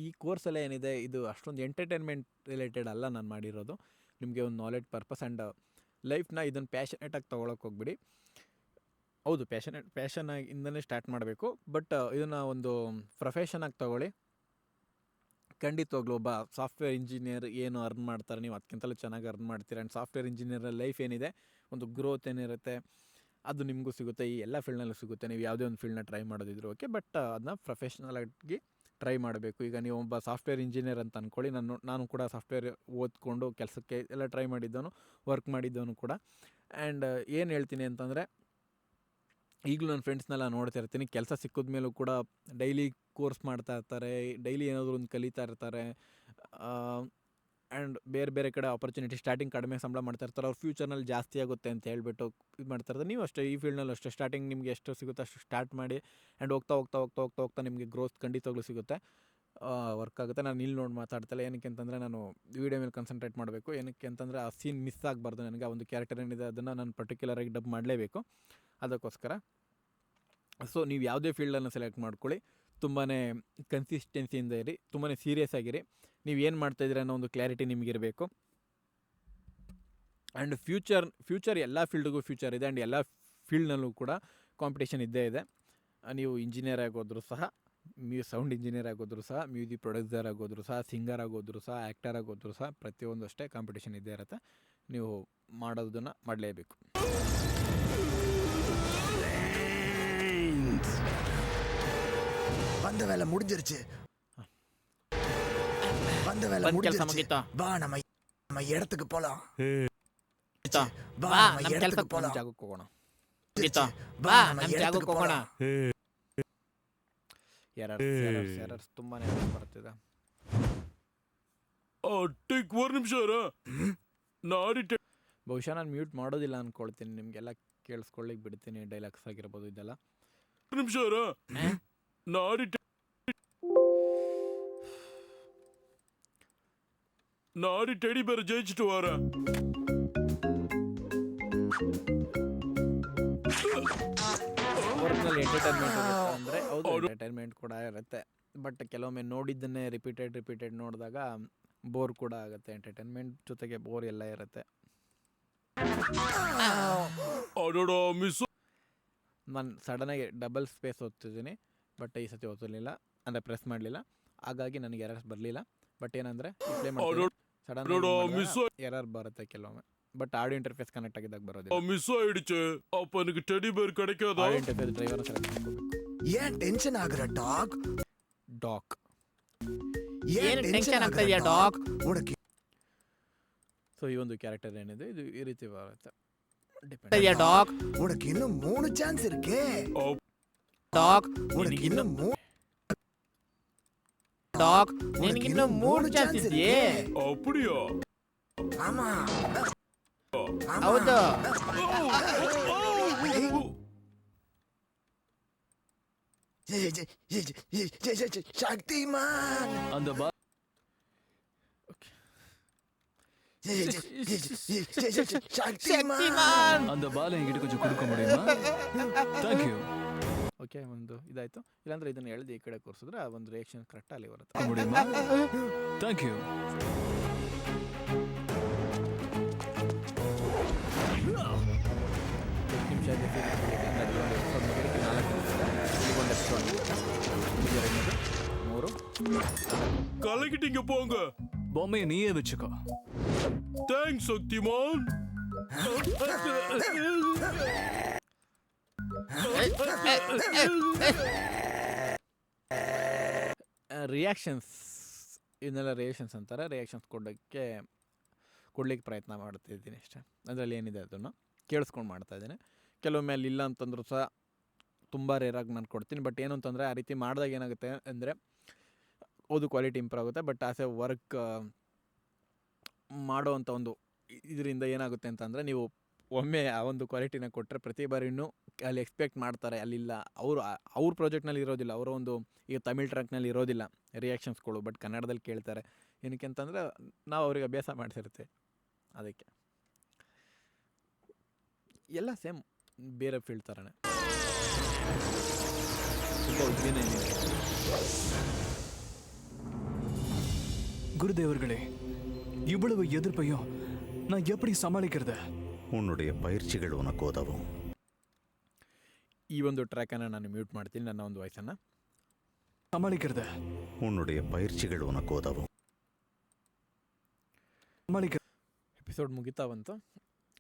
ಈ ಕೋರ್ಸಲ್ಲೇ ಏನಿದೆ ಇದು ಅಷ್ಟೊಂದು ಎಂಟರ್ಟೈನ್ಮೆಂಟ್ ರಿಲೇಟೆಡ್ ಅಲ್ಲ ನಾನು ಮಾಡಿರೋದು. ನಿಮಗೆ ಒಂದು ನಾಲೆಡ್ಜ್ ಪರ್ಪಸ್ ಆ್ಯಂಡ್ ಲೈಫ್ನ ಇದನ್ನು ಪ್ಯಾಷನೇಟಾಗಿ ತೊಗೊಳಕ್ಕೆ ಹೋಗ್ಬಿಡಿ. ಹೌದು, ಪ್ಯಾಷನಾಗಿಂದನೇ ಸ್ಟಾರ್ಟ್ ಮಾಡಬೇಕು, ಬಟ್ ಇದನ್ನು ಒಂದು ಪ್ರೊಫೆಷನಾಗಿ ತೊಗೊಳ್ಳಿ. ಖಂಡಿತವಾಗ್ಲೂ ಒಬ್ಬ ಸಾಫ್ಟ್ವೇರ್ ಇಂಜಿನಿಯರ್ ಏನು ಅರ್ನ್ ಮಾಡ್ತಾರೆ, ನೀವು ಅದಕ್ಕಿಂತಲೂ ಚೆನ್ನಾಗಿ ಅರ್ನ್ ಮಾಡ್ತೀರ. ಆ್ಯಂಡ್ ಸಾಫ್ಟ್ವೇರ್ ಇಂಜಿನಿಯರ್ ಲೈಫ್ ಏನಿದೆ, ಒಂದು ಗ್ರೋತ್ ಏನಿರುತ್ತೆ ಅದು ನಿಮಗೂ ಸಿಗುತ್ತೆ, ಈ ಎಲ್ಲ ಫೀಲ್ಡ್ನಲ್ಲೂ ಸಿಗುತ್ತೆ. ನೀವು ಯಾವುದೇ ಒಂದು ಫೀಲ್ಡ್ನ ಟ್ರೈ ಮಾಡೋದಿದ್ರು ಓಕೆ, ಬಟ್ ಅದನ್ನ ಪ್ರೊಫೆಷ್ನಲಾಗಿ ಟ್ರೈ ಮಾಡಬೇಕು. ಈಗ ನೀವು ಒಬ್ಬ ಸಾಫ್ಟ್ವೇರ್ ಇಂಜಿನಿಯರ್ ಅಂತ ಅಂದ್ಕೊಳ್ಳಿ. ನಾನು ಕೂಡ ಸಾಫ್ಟ್ವೇರ್ ಓದ್ಕೊಂಡು ಕೆಲಸಕ್ಕೆ ಎಲ್ಲ ಟ್ರೈ ಮಾಡಿದ್ದವನು, ವರ್ಕ್ ಮಾಡಿದ್ದವನು ಕೂಡ. ಆ್ಯಂಡ್ ಏನು ಹೇಳ್ತೀನಿ ಅಂತಂದರೆ, ಈಗಲೂ ನನ್ನ ಫ್ರೆಂಡ್ಸ್ನೆಲ್ಲ ನೋಡ್ತಾ ಇರ್ತೀನಿ, ಕೆಲಸ ಸಿಕ್ಕಿದ ಮೇಲೂ ಕೂಡ ಡೈಲಿ ಕೋರ್ಸ್ ಮಾಡ್ತಾ ಇರ್ತಾರೆ, ಡೈಲಿ ಏನಾದರೂ ಒಂದು ಕಲಿತಾ ಇರ್ತಾರೆ. ಆ್ಯಂಡ್ ಬೇರೆ ಬೇರೆ ಕಡೆ ಆಪರ್ಚುನಿಟಿ, ಸ್ಟಾರ್ಟಿಂಗ್ ಕಡಿಮೆ ಸಂಬಳ ಮಾಡ್ತಾ ಇರ್ತಾರೆ, ಅವ್ರ ಫ್ಯೂಚರ್ನಲ್ಲಿ ಜಾಸ್ತಿ ಆಗುತ್ತೆ ಅಂತ ಹೇಳ್ಬಿಟ್ಟು ಇದು ಮಾಡ್ತಾ ಇರ್ತಾರೆ. ನೀವು ಅಷ್ಟೇ, ಈ ಫೀಲ್ಡ್ನಲ್ಲೂ ಅಷ್ಟೇ, ಸ್ಟಾರ್ಟಿಂಗ್ ನಿಮಗೆ ಎಷ್ಟು ಸಿಗುತ್ತೋ ಅಷ್ಟು ಸ್ಟಾರ್ಟ್ ಮಾಡಿ. ಆ್ಯಂಡ್ ಹೋಗ್ತಾ ನಿಮಗೆ ಗ್ರೋತ್ ಖಂಡಿತವಾಗ್ಲೂ ಸಿಗುತ್ತೆ, ವರ್ಕ್ ಆಗುತ್ತೆ. ನಾನು ಇಲ್ಲಿ ನೋಡಿ ಮಾತಾಡ್ತಲ್ಲ, ಏನಕ್ಕೆ ಅಂತಂದರೆ ನಾನು ವೀಡಿಯೋ ಮೇಲೆ ಕಾನ್ಸಂಟ್ರೇಟ್ ಮಾಡಬೇಕು. ಏನಕ್ಕೆ ಅಂತಂದರೆ ಆ ಸೀನ್ ಮಿಸ್ ಆಗಬಾರ್ದು. ನನಗೆ ಆ ಒಂದು ಕ್ಯಾರೆಕ್ಟರ್ ಏನಿದೆ ಅದನ್ನು ನಾನು ಪರ್ಟಿಕ್ಯುಲರಾಗಿ ಡಬ್ ಮಾಡಲೇಬೇಕು, ಅದಕ್ಕೋಸ್ಕರ. ಸೊ ನೀವು ಯಾವುದೇ ಫೀಲ್ಡನ್ನು ಸೆಲೆಕ್ಟ್ ಮಾಡ್ಕೊಳ್ಳಿ, ತುಂಬಾ ಕನ್ಸಿಸ್ಟೆನ್ಸಿಯಿಂದ ಇರಿ, ತುಂಬಾ ಸೀರಿಯಸ್ ಆಗಿರಿ. ನೀವು ಏನು ಮಾಡ್ತಾಯಿದ್ದೀರ ಅನ್ನೋ ಒಂದು ಕ್ಲಾರಿಟಿ ನಿಮಗಿರಬೇಕು. ಆ್ಯಂಡ್ ಫ್ಯೂಚರ್ ಎಲ್ಲ ಫೀಲ್ಡ್ಗೂ ಫ್ಯೂಚರ್ ಇದೆ. ಆ್ಯಂಡ್ ಎಲ್ಲ ಫೀಲ್ಡ್ನಲ್ಲೂ ಕೂಡ ಕಾಂಪಿಟೇಷನ್ ಇದ್ದೇ ಇದೆ. ನೀವು ಇಂಜಿನಿಯರ್ ಆಗೋದ್ರು ಸಹ, ಸೌಂಡ್ ಇಂಜಿನಿಯರ್ ಆಗೋದ್ರು ಸಹ, ಮ್ಯೂಸಿಕ್ ಪ್ರೊಡ್ಯೂಸರ್ ಆಗೋದ್ರು ಸಹ, ಸಿಂಗರ್ ಆಗೋದ್ರು ಸಹ, ಆ್ಯಕ್ಟರ್ ಆಗೋದ್ರು ಸಹ, ಪ್ರತಿಯೊಂದು ಅಷ್ಟೇ ಕಾಂಪಿಟೇಷನ್ ಇದ್ದೇ ಇರುತ್ತೆ. ನೀವು ಮಾಡೋದನ್ನು ಮಾಡಲೇಬೇಕು. வந்த வேலை முடிஞ்சிருச்சு. வந்த வேலை ಬಂದ್ ಕೆಲ್ಸ முடிஞ்சிருச்சு. ಮುಗೀತಾ? வா நம்ம இடத்துக்கு போலாம். வா ಬಾ, நம்ம ನಮ್ இடத்துக்கு ಕೆಲ್ಸಕ್ಕೆ போலாம். ಜಾಗಕ್ಕೆ ಹೋಗೋಣ. ಮುಗೀತಾ? வா ಬಾ, நம்ம ನಮ್ இடத்துக்கு ಜಾಗಕ್ಕೆ ಹೋಗೋಣ. போலாம். ಎರರ್ಸ್ ತುಂಬಾ ಬರ್ತಿದೆ. ಟೇಕ್ 1 ನಿಮಿಷ ನಾಡಿ ಬಹುಶಃ ನಾನು ಮ್ಯೂಟ್ ಮಾಡೋದಿಲ್ಲ ಅಂದ್ಕೊಳ್ತೀನಿ, ನಿಮಗೆಲ್ಲ ಕೇಳಿಸ್ಕೊಳ್ಳಿಕ್ಕೆ ಬಿಡ್ತೀನಿ. ಡೈಲಾಗ್ಸ್ ಆಗಿರ್ಬೋದು, ಇದೆಲ್ಲ. ನಿಮಿಷ ನಾಡಿ ಟೆಡಿ ಬೇರೆ ಜಯಿച്ചിട്ട് ವಾರ. ವರ್ಕ್ನಲ್ಲಿ ಎಂಟರ್ಟೈನ್ಮೆಂಟ್ ಇರುತ್ತೆ ಅಂದರೆ ಹೌದು, ಎಂಟರ್ಟೈನ್ಮೆಂಟ್ ಕೂಡ ಇರುತ್ತೆ. ಬಟ್ ಕೆಲವೊಮ್ಮೆ ನೋಡಿದ್ದನ್ನೇ ರಿಪೀಟೆಡ್ ನೋಡಿದಾಗ ಬೋರ್ ಕೂಡ ಆಗುತ್ತೆ. ಎಂಟರ್ಟೈನ್ಮೆಂಟ್ ಜೊತೆಗೆ ಬೋರ್ ಎಲ್ಲ ಇರುತ್ತೆ. ನಾನು ಸಡನ್ನಾಗಿ ಡಬಲ್ ಸ್ಪೇಸ್ ಓದ್ತಿದ್ದೀನಿ, ಬಟ್ ಈ ಸತಿ ಓದಲಿಲ್ಲ, ಅಂದರೆ ಪ್ರೆಸ್ ಮಾಡಲಿಲ್ಲ, ಹಾಗಾಗಿ ನನಗೆ ಎರರ್ಸ್ ಬರಲಿಲ್ಲ. ಬಟ್ ಏನಂದರೆ ಪ್ಲೇ ಮಾಡ್ತೀನಿ, ಸಡನ್ ಎರರ್ ಬರುತ್ತೆ ಕೆಲವೊಮ್ಮೆ. ಬಟ್ ಆಡಿಯೋ ಇಂಟರ್ಫೇಸ್ ಕನೆಕ್ಟ್ ಆಗಿದ್ದಾಗ ಬರೋದಿಲ್ಲ. மிஸ் ஆயிடுச்சு. அப்ப எனக்கு டெடி பேர் கிடைக்காதா? ಆಡಿಯೋ ಇಂಟರ್ಫೇಸ್ ಡ್ರೈವರ್ ಸೆಲೆಕ್ಟ್ ಮಾಡ್ಕೋಬೇಕು. ஏன் டென்ஷன் ஆகுற டாக்? ಡಾಕ್ ஏன் tension டென்ஷன் ಆಗ್ತಾ ஆகுற ಇದೆಯಾ டாக்? உனக்கு ಸೊ ಈ ಒಂದು ಕ್ಯಾರೆಕ್ಟರ್ ಏನಿದೆ ಇದು ಈ ರೀತಿ ಬರುತ್ತೆ. ಇದೆಯಾ ಡಾಗ್? உனக்கு இன்னும் 3 சான்ஸ் இருக்கே. ಡಾಗ್, உனக்கு இன்னும் 3 ಡಾಗ್, உனக்கு ನಿನಗಿನ್ನೂ இன்னும் 3 ಚಾನ್ಸ್ ಇದೆಯೇ? அப்படியா? ஆமா. ಹೌದು. சக்திமான். அந்த சக்திமான். அந்த பாலை என்கிட்ட கொஞ்சம் கொடுக்க முடியுமா? தேங்க்யூ. ಓಕೆ, ಒಂದು ಇದಾಯಿತು. ಇಲ್ಲಾಂದರೆ ಇದನ್ನು ಎಳೆದು ಈ ಕಡೆ ಕೂರಿಸಿದ್ರೆ ಆ ಒಂದು ರಿಯಾಕ್ಷನ್ ಕರೆಕ್ಟ್ ಅಲ್ಲಿ ಬರುತ್ತೆ. முடியுமா? தேங்க்யூ. ನಿಮಿಷ ಮೂರು கலக்கிட்டீங்க போங்க. பொம்மையை நீயே வச்சுக்கோ. தேங்க்ஸ் சக்திமான். ರಿಯಾಕ್ಷನ್ಸ್, ಇದನ್ನೆಲ್ಲ ರಿಯಾಕ್ಷನ್ಸ್ ಅಂತಾರೆ. ರಿಯಾಕ್ಷನ್ಸ್ ಕೊಡಲಿಕ್ಕೆ ಪ್ರಯತ್ನ ಮಾಡ್ತಾಯಿದ್ದೀನಿ ಅಷ್ಟೇ. ಅದರಲ್ಲಿ ಏನಿದೆ ಅದನ್ನು ಕೇಳಿಸ್ಕೊಂಡು ಮಾಡ್ತಾಯಿದ್ದೀನಿ. ಕೆಲವೊಮ್ಮೆ ಅಲ್ಲಿ ಇಲ್ಲ ಅಂತಂದ್ರೂ ಸಹ ತುಂಬ ರೇರಾಗಿ ನಾನು ಕೊಡ್ತೀನಿ. ಬಟ್ ಏನು ಅಂತಂದರೆ ಆ ರೀತಿ ಮಾಡಿದಾಗ ಏನಾಗುತ್ತೆ ಅಂದರೆ ಓದು ಕ್ವಾಲಿಟಿ ಇಂಪ್ರೂವ್ ಆಗುತ್ತೆ. ಬಟ್ ಆಸ್ ಎ ವರ್ಕ್ ಮಾಡೋ ಅಂಥ ಒಂದು ಇದರಿಂದ ಏನಾಗುತ್ತೆ ಅಂತಂದರೆ ನೀವು ಒಮ್ಮೆ ಆ ಒಂದು ಕ್ವಾಲಿಟಿನ ಕೊಟ್ಟರೆ ಪ್ರತಿ ಬಾರಿನೂ ಅಲ್ಲಿ ಎಕ್ಸ್ಪೆಕ್ಟ್ ಮಾಡ್ತಾರೆ, ಅಲ್ಲಿಲ್ಲ. ಅವ್ರ ಪ್ರಾಜೆಕ್ಟ್ನಲ್ಲಿ ಇರೋದಿಲ್ಲ, ಅವರ ಒಂದು ಈಗ ತಮಿಳ್ ಟ್ರ್ಯಾಕ್ನಲ್ಲಿ ಇರೋದಿಲ್ಲ ರಿಯಾಕ್ಷನ್ಸ್ಗಳು, ಬಟ್ ಕನ್ನಡದಲ್ಲಿ ಕೇಳ್ತಾರೆ. ಏನಕ್ಕೆ ಅಂತಂದರೆ ನಾವು ಅವ್ರಿಗೆ ಅಭ್ಯಾಸ ಮಾಡಿಸಿರುತ್ತೆ, ಅದಕ್ಕೆ. ಎಲ್ಲ ಸೇಮ್, ಬೇರೆ ಫೀಲ್ಡ್ ಥರನೇ. ತುಂಬ ಉದ್ದಿನ ಏನಿದೆ. குருதேவர்களே, இவ்வளவு எதிர்ப்பையும் நான் எப்படி சமாளிக்கிறது? உன்னுடைய பயிற்சிகள் உனக்கு உதவும். ಈ ಒಂದು ಟ್ರ್ಯಾಕನ್ನು ನಾನು ಮ್ಯೂಟ್ ಮಾಡ್ತೀನಿ, ನನ್ನ ಒಂದು ವಾಯ್ಸನ್ನು. சமாளிக்கிறது. உன்னுடைய பயிற்சிகள் உனக்கு உதவும். ಎಪಿಸೋಡ್ ಮುಗಿತಾ ಬಂತು,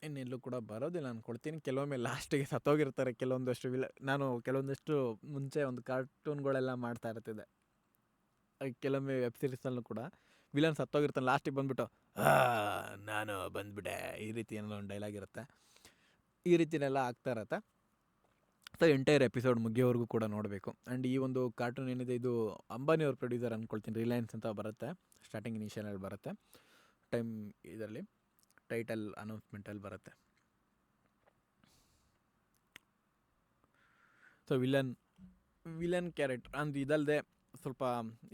ಇನ್ನೆಲ್ಲೂ ಕೂಡ ಬರೋದಿಲ್ಲ ಅಂದ್ಕೊಳ್ತೀನಿ. ಕೆಲವೊಮ್ಮೆ ಲಾಸ್ಟಿಗೆ ಸತ್ತೋಗಿರ್ತಾರೆ ಕೆಲವೊಂದಷ್ಟು ನಾನು ಕೆಲವೊಂದಷ್ಟು ಮುಂಚೆ ಒಂದು ಕಾರ್ಟೂನ್ಗಳೆಲ್ಲ ಮಾಡ್ತಾ ಇರ್ತಿದ್ದೆ. ಕೆಲವೊಮ್ಮೆ ವೆಬ್ ಸೀರೀಸಲ್ಲೂ ಕೂಡ ವಿಲನ್ ಸತ್ತೋಗಿರ್ತಾನೆ, ಲಾಸ್ಟಿಗೆ ಬಂದ್ಬಿಟ್ಟು ನಾನು ಬಂದ್ಬಿಟ್ಟೆ, ಈ ರೀತಿ ಏನೋ ಒಂದು ಡೈಲಾಗ್ ಇರುತ್ತೆ. ಈ ರೀತಿನೆಲ್ಲ ಆಗ್ತಾ ಇರತ್ತೆ. ಸೊ ಎಂಟೈರ್ ಎಪಿಸೋಡ್ ಮುಗಿಯೋವರೆಗೂ ಕೂಡ ನೋಡಬೇಕು. ಆ್ಯಂಡ್ ಈ ಒಂದು ಕಾರ್ಟೂನ್ ಏನಿದೆ, ಇದು ಅಂಬಾನಿಯವ್ರ ಪ್ರೊಡ್ಯೂಸರ್ ಅಂದ್ಕೊಳ್ತೀನಿ, ರಿಲಯನ್ಸ್ ಅಂತ ಬರುತ್ತೆ, ಸ್ಟಾರ್ಟಿಂಗ್ ಇನಿಷಿಯಲಲ್ಲಿ ಬರುತ್ತೆ, ಟೈಮ್ ಇದರಲ್ಲಿ ಟೈಟಲ್ ಅನೌನ್ಸ್ಮೆಂಟಲ್ಲಿ ಬರುತ್ತೆ. ಸೊ ವಿಲನ್ ಕ್ಯಾರೆಕ್ಟರ್ ಅಂದ್ರೆ ಇದಲ್ಲದೆ ಸ್ವಲ್ಪ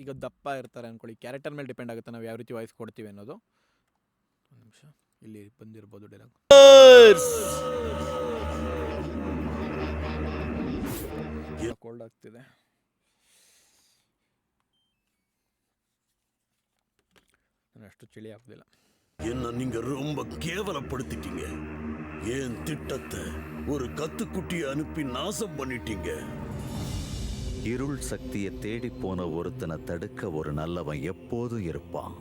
ಈಗ ದಪ್ಪ ಇರ್ತಾರೆ ಅಂದ್ಕೊಳ್ಳಿ, ಕ್ಯಾರೆಕ್ಟರ್ ಮೇಲೆ ಡಿಪೆಂಡ್ ಆಗುತ್ತೆ ನಾವು ಯಾವ ರೀತಿ ವಾಯ್ಸ್ ಕೊಡ್ತೀವಿ ಅನ್ನೋದು. ಒಂದು ನಿಮಿಷ, ಇಲ್ಲಿ ಬಂದಿರ್ಬೋದು ಡೈಲಾಗ್. ಕೋಲ್ಡ್ ಆಗ್ತಿದೆ. ಅಷ್ಟು ಚಳಿ ಆಗೋದಿಲ್ಲ. என்ன நீங்க ரொம்ப கேவலப்படுத்திட்டீங்க. ஏன் திட்டத்தை ஒரு கத்துக்குட்டியை அனுப்பி நாசம் பண்ணிட்டீங்க. இருள் சக்தியை தேடி போன ஒருத்தனை தடுக்க ஒரு நல்லவன் எப்போதும் இருப்பான்.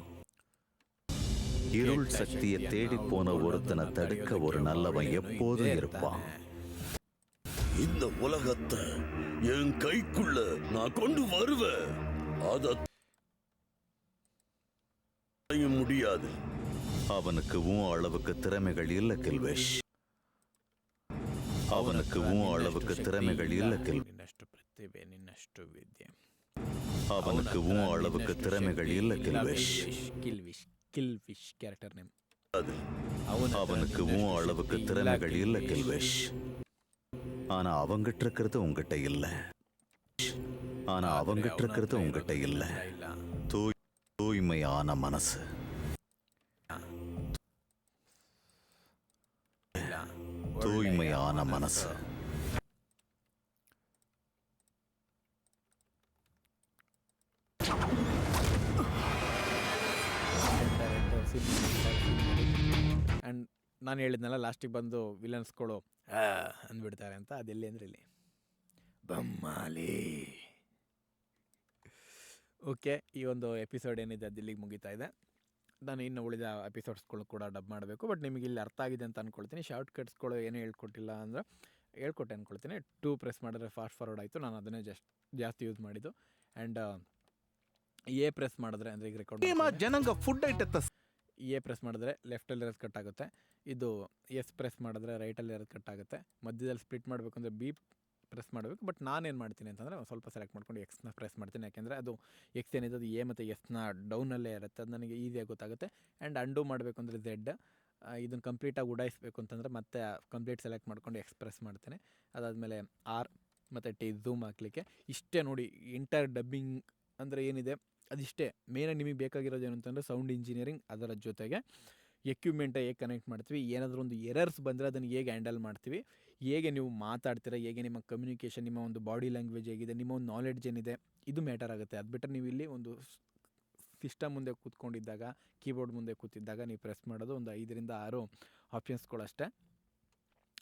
இருள் சக்தியை தேடி போன ஒருத்தனை தடுக்க ஒரு நல்லவன் எப்போதும் இருப்பான். இந்த உலகத்தை என் கைக்குள்ள நான் கொண்டு வருவேன். அதை முடியாது. அவனுக்கு உன் அளவுக்கு திறமைகள் இல்ல கில்வேஷ். அவனுக்கு உன் அளவுக்கு திறமைகள் இல்ல ನಿನ್ನಷ್ಟು ಪ್ರತಿಭೆ, ನಿನ್ನಷ್ಟು ವಿದ್ಯೆ. அவனுக்கு உன் அளவுக்கு திறமைகள் இல்ல கில்வேஷ். ಕಿಲ್ವಿಶ್ ಕ್ಯಾರೆಕ್ಟರ್ ನೇಮ್. அவனுக்கு உன் அளவுக்கு திறமைகள் இல்ல கில்வேஷ். ஆனா அவங்கிட்ட இருக்கிறது உங்ககிட்ட இல்ல. ஆனா அவங்கிட்ட இருக்கிறது உங்ககிட்ட இல்ல. தூய்மையான மனசு, தூய்மையான மனசு. ಆ್ಯಂಡ್ ನಾನು ಹೇಳಿದ್ನಲ್ಲ ಲಾಸ್ಟಿಗೆ ಬಂದು ವಿಲನ್ಸ್ಗಳು ಅಂದ್ಬಿಡ್ತಾರೆ ಅಂತ, ಅದೆಲ್ಲಿ ಅಂದರೆ ಇಲ್ಲಿ ಬಮ್ಮಾಲಿ. ಓಕೆ, ಈ ಒಂದು ಎಪಿಸೋಡ್ ಏನಿದೆ ಅದು ಇಲ್ಲಿಗೆ ಮುಗಿತಾ ಇದೆ. ನಾನು ಇನ್ನು ಉಳಿದ ಎಪಿಸೋಡ್ಸ್ಗಳು ಕೂಡ ಡಬ್ ಮಾಡಬೇಕು, ಬಟ್ ನಿಮಗೆ ಇಲ್ಲಿ ಅರ್ಥ ಆಗಿದೆ ಅಂತ ಅಂದ್ಕೊಳ್ತೀನಿ. ಶಾರ್ಟ್ ಕಟ್ಸ್ಗಳು ಏನೂ ಹೇಳ್ಕೊಟ್ಟಿಲ್ಲ ಅಂದರೆ ಹೇಳ್ಕೊಟ್ಟೆ ಅಂದ್ಕೊಳ್ತೀನಿ. 2 ಪ್ರೆಸ್ ಮಾಡಿದ್ರೆ ಫಾಸ್ಟ್ ಫಾರ್ವರ್ಡ್ ಆಯಿತು, ನಾನು ಅದನ್ನೇ ಜಾಸ್ತಿ ಯೂಸ್ ಮಾಡಿದ್ದು. ಆ್ಯಂಡ್ ಎ ಪ್ರೆಸ್ ಮಾಡಿದ್ರೆ ಅಂದರೆ ಈಗ ರೆಕಾರ್ಡ್ ಜನಂಗ ಫುಡ್ ಐಟತ್ತ ಎ ಪ್ರೆಸ್ ಮಾಡಿದ್ರೆ ಲೆಫ್ಟಲ್ಲಿ ಇರೋದು ಕಟ್ ಆಗುತ್ತೆ. ಇದು ಎಸ್ ಪ್ರೆಸ್ ಮಾಡಿದ್ರೆ ರೈಟಲ್ಲಿ ಇರೋದು ಕಟ್ ಆಗುತ್ತೆ. ಮಧ್ಯದಲ್ಲಿ ಸ್ಪ್ಲಿಟ್ ಮಾಡಬೇಕು ಅಂದರೆ ಬಿ ಪ್ರೆಸ್ ಮಾಡಬೇಕು. ಬಟ್ ನಾನೇನು ಮಾಡ್ತೀನಿ ಅಂತಂದರೆ ಒಂದು ಸ್ವಲ್ಪ ಸೆಲೆಕ್ಟ್ ಮಾಡ್ಕೊಂಡು ಎಕ್ಸ್ನ ಪ್ರೆಸ್ ಮಾಡ್ತೀನಿ, ಯಾಕೆಂದರೆ ಅದು ಎಕ್ಸ್ ಏನಿದೆ ಅದು ಎ ಮತ್ತು ಎಸ್ನ ಡೌನಲ್ಲೇ ಇರುತ್ತೆ, ಅದು ನನಗೆ ಈಸಿಯಾಗಿ ಗೊತ್ತಾಗುತ್ತೆ. ಆ್ಯಂಡ್ ಅಂಡು ಮಾಡಬೇಕು ಅಂದರೆ ಝೆಡ್. ಇದನ್ನು ಕಂಪ್ಲೀಟಾಗಿ ಉಡಾಯಿಸ್ಬೇಕು ಅಂತಂದರೆ ಮತ್ತೆ ಕಂಪ್ಲೀಟ್ ಸೆಲೆಕ್ಟ್ ಮಾಡ್ಕೊಂಡು ಎಕ್ಸ್ಪ್ರೆಸ್ ಮಾಡ್ತೇನೆ. ಅದಾದಮೇಲೆ ಆರ್ ಮತ್ತು ಟಿ ಝೂಮ್ ಹಾಕಲಿಕ್ಕೆ. ಇಷ್ಟೇ ನೋಡಿ, ಇಂಟರ್ ಡಬ್ಬಿಂಗ್ ಅಂದರೆ ಏನಿದೆ ಅದಿಷ್ಟೇ. ಮೇನಾಗಿ ನಿಮಗೆ ಬೇಕಾಗಿರೋದು ಏನು ಅಂತಂದರೆ ಸೌಂಡ್ ಇಂಜಿನಿಯರಿಂಗ್, ಅದರ ಜೊತೆಗೆ ಎಕ್ವಿಪ್ಮೆಂಟ್ ಹೇಗೆ ಕನೆಕ್ಟ್ ಮಾಡ್ತೀವಿ, ಏನಾದರೂ ಒಂದು ಎರರ್ಸ್ ಬಂದರೆ ಅದನ್ನು ಹೇಗೆ ಹ್ಯಾಂಡಲ್ ಮಾಡ್ತೀವಿ, ಹೇಗೆ ನೀವು ಮಾತಾಡ್ತೀರ, ಹೇಗೆ ನಿಮ್ಮ ಕಮ್ಯುನಿಕೇಷನ್, ನಿಮ್ಮ ಒಂದು ಬಾಡಿ ಲ್ಯಾಂಗ್ವೇಜ್ ಹೇಗಿದೆ, ನಿಮ್ಮ ಒಂದು ನಾಲೆಡ್ಜ್ ಏನಿದೆ, ಇದು ಮ್ಯಾಟರ್ ಆಗುತ್ತೆ. ಅದು ಬಿಟ್ಟರೆ ನೀವು ಇಲ್ಲಿ ಒಂದು ಸಿಸ್ಟಮ್ ಮುಂದೆ ಕೂತ್ಕೊಂಡಿದ್ದಾಗ, ಕೀಬೋರ್ಡ್ ಮುಂದೆ ಕೂತಿದ್ದಾಗ ನೀವು ಪ್ರೆಸ್ ಮಾಡೋದು ಒಂದು 5ರಿಂದ 6 ಆಪ್ಷನ್ಸ್ಗಳು ಅಷ್ಟೇ.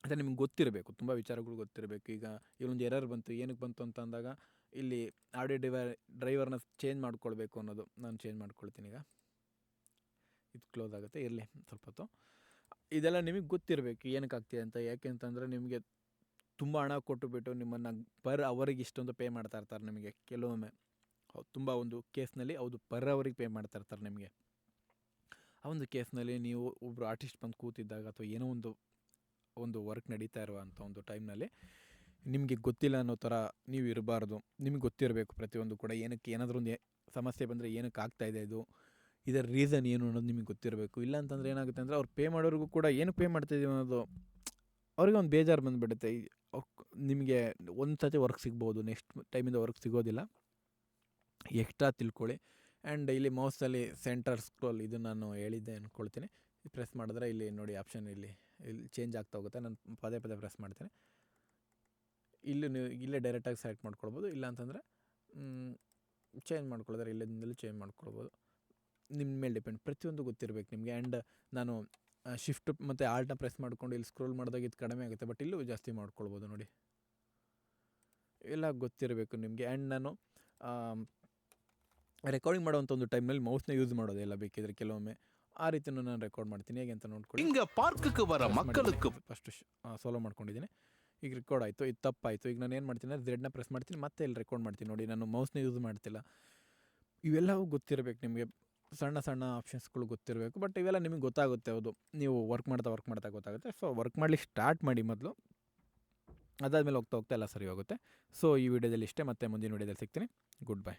ಅದೇ ನಿಮ್ಗೆ ಗೊತ್ತಿರಬೇಕು, ತುಂಬ ವಿಚಾರಗಳು ಗೊತ್ತಿರಬೇಕು. ಈಗ ಇಲ್ಲೊಂದು ಎರರ್ ಬಂತು, ಏನಕ್ಕೆ ಬಂತು ಅಂತ ಅಂದಾಗ ಇಲ್ಲಿ ಆಡಿಯೋ ಡ್ರೈವರ್ನ ಚೇಂಜ್ ಮಾಡ್ಕೊಳ್ಬೇಕು ಅನ್ನೋದು ನಾನು ಚೇಂಜ್ ಮಾಡ್ಕೊಳ್ತೀನಿ. ಈಗ ಇದು ಕ್ಲೋಸ್ ಆಗುತ್ತೆ, ಇರಲಿ ಸ್ವಲ್ಪ ಹೊತ್ತು. ಇದೆಲ್ಲ ನಿಮಗೆ ಗೊತ್ತಿರಬೇಕು ಏನಕ್ಕೆ ಆಗ್ತಿದೆ ಅಂತ. ಯಾಕೆ ಅಂತಂದರೆ ನಿಮಗೆ ತುಂಬ ಹಣ ಕೊಟ್ಟುಬಿಟ್ಟು ನಿಮ್ಮನ್ನು ಪರ್ ಅವರಿಗೆ ಇಷ್ಟೊಂದು ಪೇ ಮಾಡ್ತಾ ಇರ್ತಾರೆ ನಿಮಗೆ. ಕೆಲವೊಮ್ಮೆ ತುಂಬ ಒಂದು ಕೇಸ್ನಲ್ಲಿ ಹೌದು ಪರ್ ಅವರಿಗೆ ಪೇ ಮಾಡ್ತಾ ಇರ್ತಾರೆ ನಿಮಗೆ. ಆ ಒಂದು ಕೇಸ್ನಲ್ಲಿ ನೀವು ಒಬ್ಬರು ಆರ್ಟಿಸ್ಟ್ ಬಂದು ಕೂತಿದ್ದಾಗ ಅಥವಾ ಏನೋ ಒಂದು ವರ್ಕ್ ನಡೀತಾ ಇರುವಂಥ ಒಂದು ಟೈಮ್ನಲ್ಲಿ ನಿಮಗೆ ಗೊತ್ತಿಲ್ಲ ಅನ್ನೋ ಥರ ನೀವು ಇರಬಾರ್ದು. ನಿಮಗೆ ಗೊತ್ತಿರಬೇಕು ಪ್ರತಿಯೊಂದು ಕೂಡ, ಏನಕ್ಕೆ ಏನಾದರೂ ಒಂದು ಸಮಸ್ಯೆ ಬಂದರೆ ಏನಕ್ಕೆ ಆಗ್ತಾಯಿದೆ, ಇದರ ರೀಸನ್ ಏನು ಅನ್ನೋದು ನಿಮಗೆ ಗೊತ್ತಿರಬೇಕು. ಇಲ್ಲ ಅಂತಂದರೆ ಏನಾಗುತ್ತೆ ಅಂದರೆ ಅವ್ರು ಪೇ ಮಾಡೋರಿಗೂ ಕೂಡ ಏನು ಪೇ ಮಾಡ್ತಾಯಿದ್ದೀವಿ ಅನ್ನೋದು ಅವ್ರಿಗೆ ಒಂದು ಬೇಜಾರು ಬಂದುಬಿಡುತ್ತೆ. ನಿಮಗೆ ಒಂದು ಸತಿ ವರ್ಕ್ ಸಿಗ್ಬೋದು, ನೆಕ್ಸ್ಟ್ ಟೈಮಿಂದ ವರ್ಕ್ ಸಿಗೋದಿಲ್ಲ. ಎಕ್ಸ್ಟ್ರಾ ತಿಳ್ಕೊಳ್ಳಿ. ಆ್ಯಂಡ್ ಇಲ್ಲಿ ಮೌಸಲ್ಲಿ ಸೆಂಟರ್ ಸ್ಕ್ರೋಲ್ ಇದು ನಾನು ಹೇಳಿದ್ದೆ ಅಂದ್ಕೊಳ್ತೀನಿ. ಪ್ರೆಸ್ ಮಾಡಿದ್ರೆ ಇಲ್ಲಿ ನೋಡಿ ಆಪ್ಷನ್ ಇಲ್ಲಿ ಚೇಂಜ್ ಆಗ್ತಾ ಹೋಗುತ್ತೆ. ನಾನು ಪದೇ ಪದೇ ಪ್ರೆಸ್ ಮಾಡ್ತೀನಿ. ಇಲ್ಲಿ ನೀವು ಇಲ್ಲೇ ಡೈರೆಕ್ಟಾಗಿ ಸೆಲೆಕ್ಟ್ ಮಾಡ್ಕೊಳ್ಬೋದು. ಇಲ್ಲ ಅಂತಂದರೆ ಚೇಂಜ್ ಮಾಡ್ಕೊಳ್ಳೋದ್ರೆ ಇಲ್ಲಿಂದಲೂ ಚೇಂಜ್ ಮಾಡ್ಕೊಳ್ಬೋದು. ನಿಮ್ಮ ಮೇಲೆ ಡಿಪೆಂಡ್. ಪ್ರತಿಯೊಂದು ಗೊತ್ತಿರಬೇಕು ನಿಮಗೆ. ಆ್ಯಂಡ್ ನಾನು ಶಿಫ್ಟ್ ಮತ್ತು ಆಲ್ಟ್ನ ಪ್ರೆಸ್ ಮಾಡ್ಕೊಂಡು ಇಲ್ಲಿ ಸ್ಕ್ರೋಲ್ ಮಾಡಿದಾಗ ಇದು ಕಡಿಮೆ ಆಗುತ್ತೆ, ಬಟ್ ಇಲ್ಲೂ ಜಾಸ್ತಿ ಮಾಡ್ಕೊಳ್ಬೋದು ನೋಡಿ. ಎಲ್ಲ ಗೊತ್ತಿರಬೇಕು ನಿಮಗೆ. ಆ್ಯಂಡ್ ನಾನು ರೆಕಾರ್ಡಿಂಗ್ ಮಾಡೋವಂಥ ಒಂದು ಟೈಮ್ನಲ್ಲಿ ಮೌಸ್ನ ಯೂಸ್ ಮಾಡೋದೆಲ್ಲ ಬೇಕಿದ್ರೆ ಕೆಲವೊಮ್ಮೆ ಆ ರೀತಿಯೂ ನಾನು ರೆಕಾರ್ಡ್ ಮಾಡ್ತೀನಿ. ಹೇಗೆ ಅಂತ ನೋಡ್ಕೊಳ್ಳಿ. இங்க பார்க்குக்கு வர மக்களுக்கு ಫಸ್ಟ್ ಸೋಲೋ ಮಾಡ್ಕೊಂಡಿದ್ದೀನಿ. ಈಗ ರೆಕಾರ್ಡ್ ಆಯಿತು, ಇದು ತಪ್ಪಾಯಿತು. ಈಗ ನಾನು ಏನು ಮಾಡ್ತೀನಿ ಅಂದರೆ ಝೆಡ್ನ ಪ್ರೆಸ್ ಮಾಡ್ತೀನಿ, ಮತ್ತೆ ಇಲ್ಲಿ ರೆಕಾರ್ಡ್ ಮಾಡ್ತೀನಿ ನೋಡಿ. ನಾನು ಮೌಸ್ನ ಯೂಸ್ ಮಾಡ್ತಿಲ್ಲ. ಇವೆಲ್ಲವೂ ಗೊತ್ತಿರಬೇಕು ನಿಮಗೆ. ಸಣ್ಣ ಸಣ್ಣ ಆಪ್ಷನ್ಸ್ಗಳು ಗೊತ್ತಿರಬೇಕು. ಬಟ್ ಇವೆಲ್ಲ ನಿಮಗೆ ಗೊತ್ತಾಗುತ್ತೆ. ಹೌದು, ನೀವು ವರ್ಕ್ ಮಾಡ್ತಾ ಗೊತ್ತಾಗುತ್ತೆ. ಸೊ ವರ್ಕ್ ಮಾಡಲಿಕ್ಕೆ ಸ್ಟಾರ್ಟ್ ಮಾಡಿ ಮೊದಲು, ಅದಾದಮೇಲೆ ಹೋಗ್ತಾ ಎಲ್ಲ ಸರಿ ಹೋಗುತ್ತೆ. ಸೊ ಈ ವಿಡಿಯೋದಲ್ಲಿ ಇಷ್ಟೇ. ಮತ್ತೆ ಮುಂದಿನ ವಿಡಿಯೋದಲ್ಲಿ ಸಿಗ್ತೀನಿ. Good bye.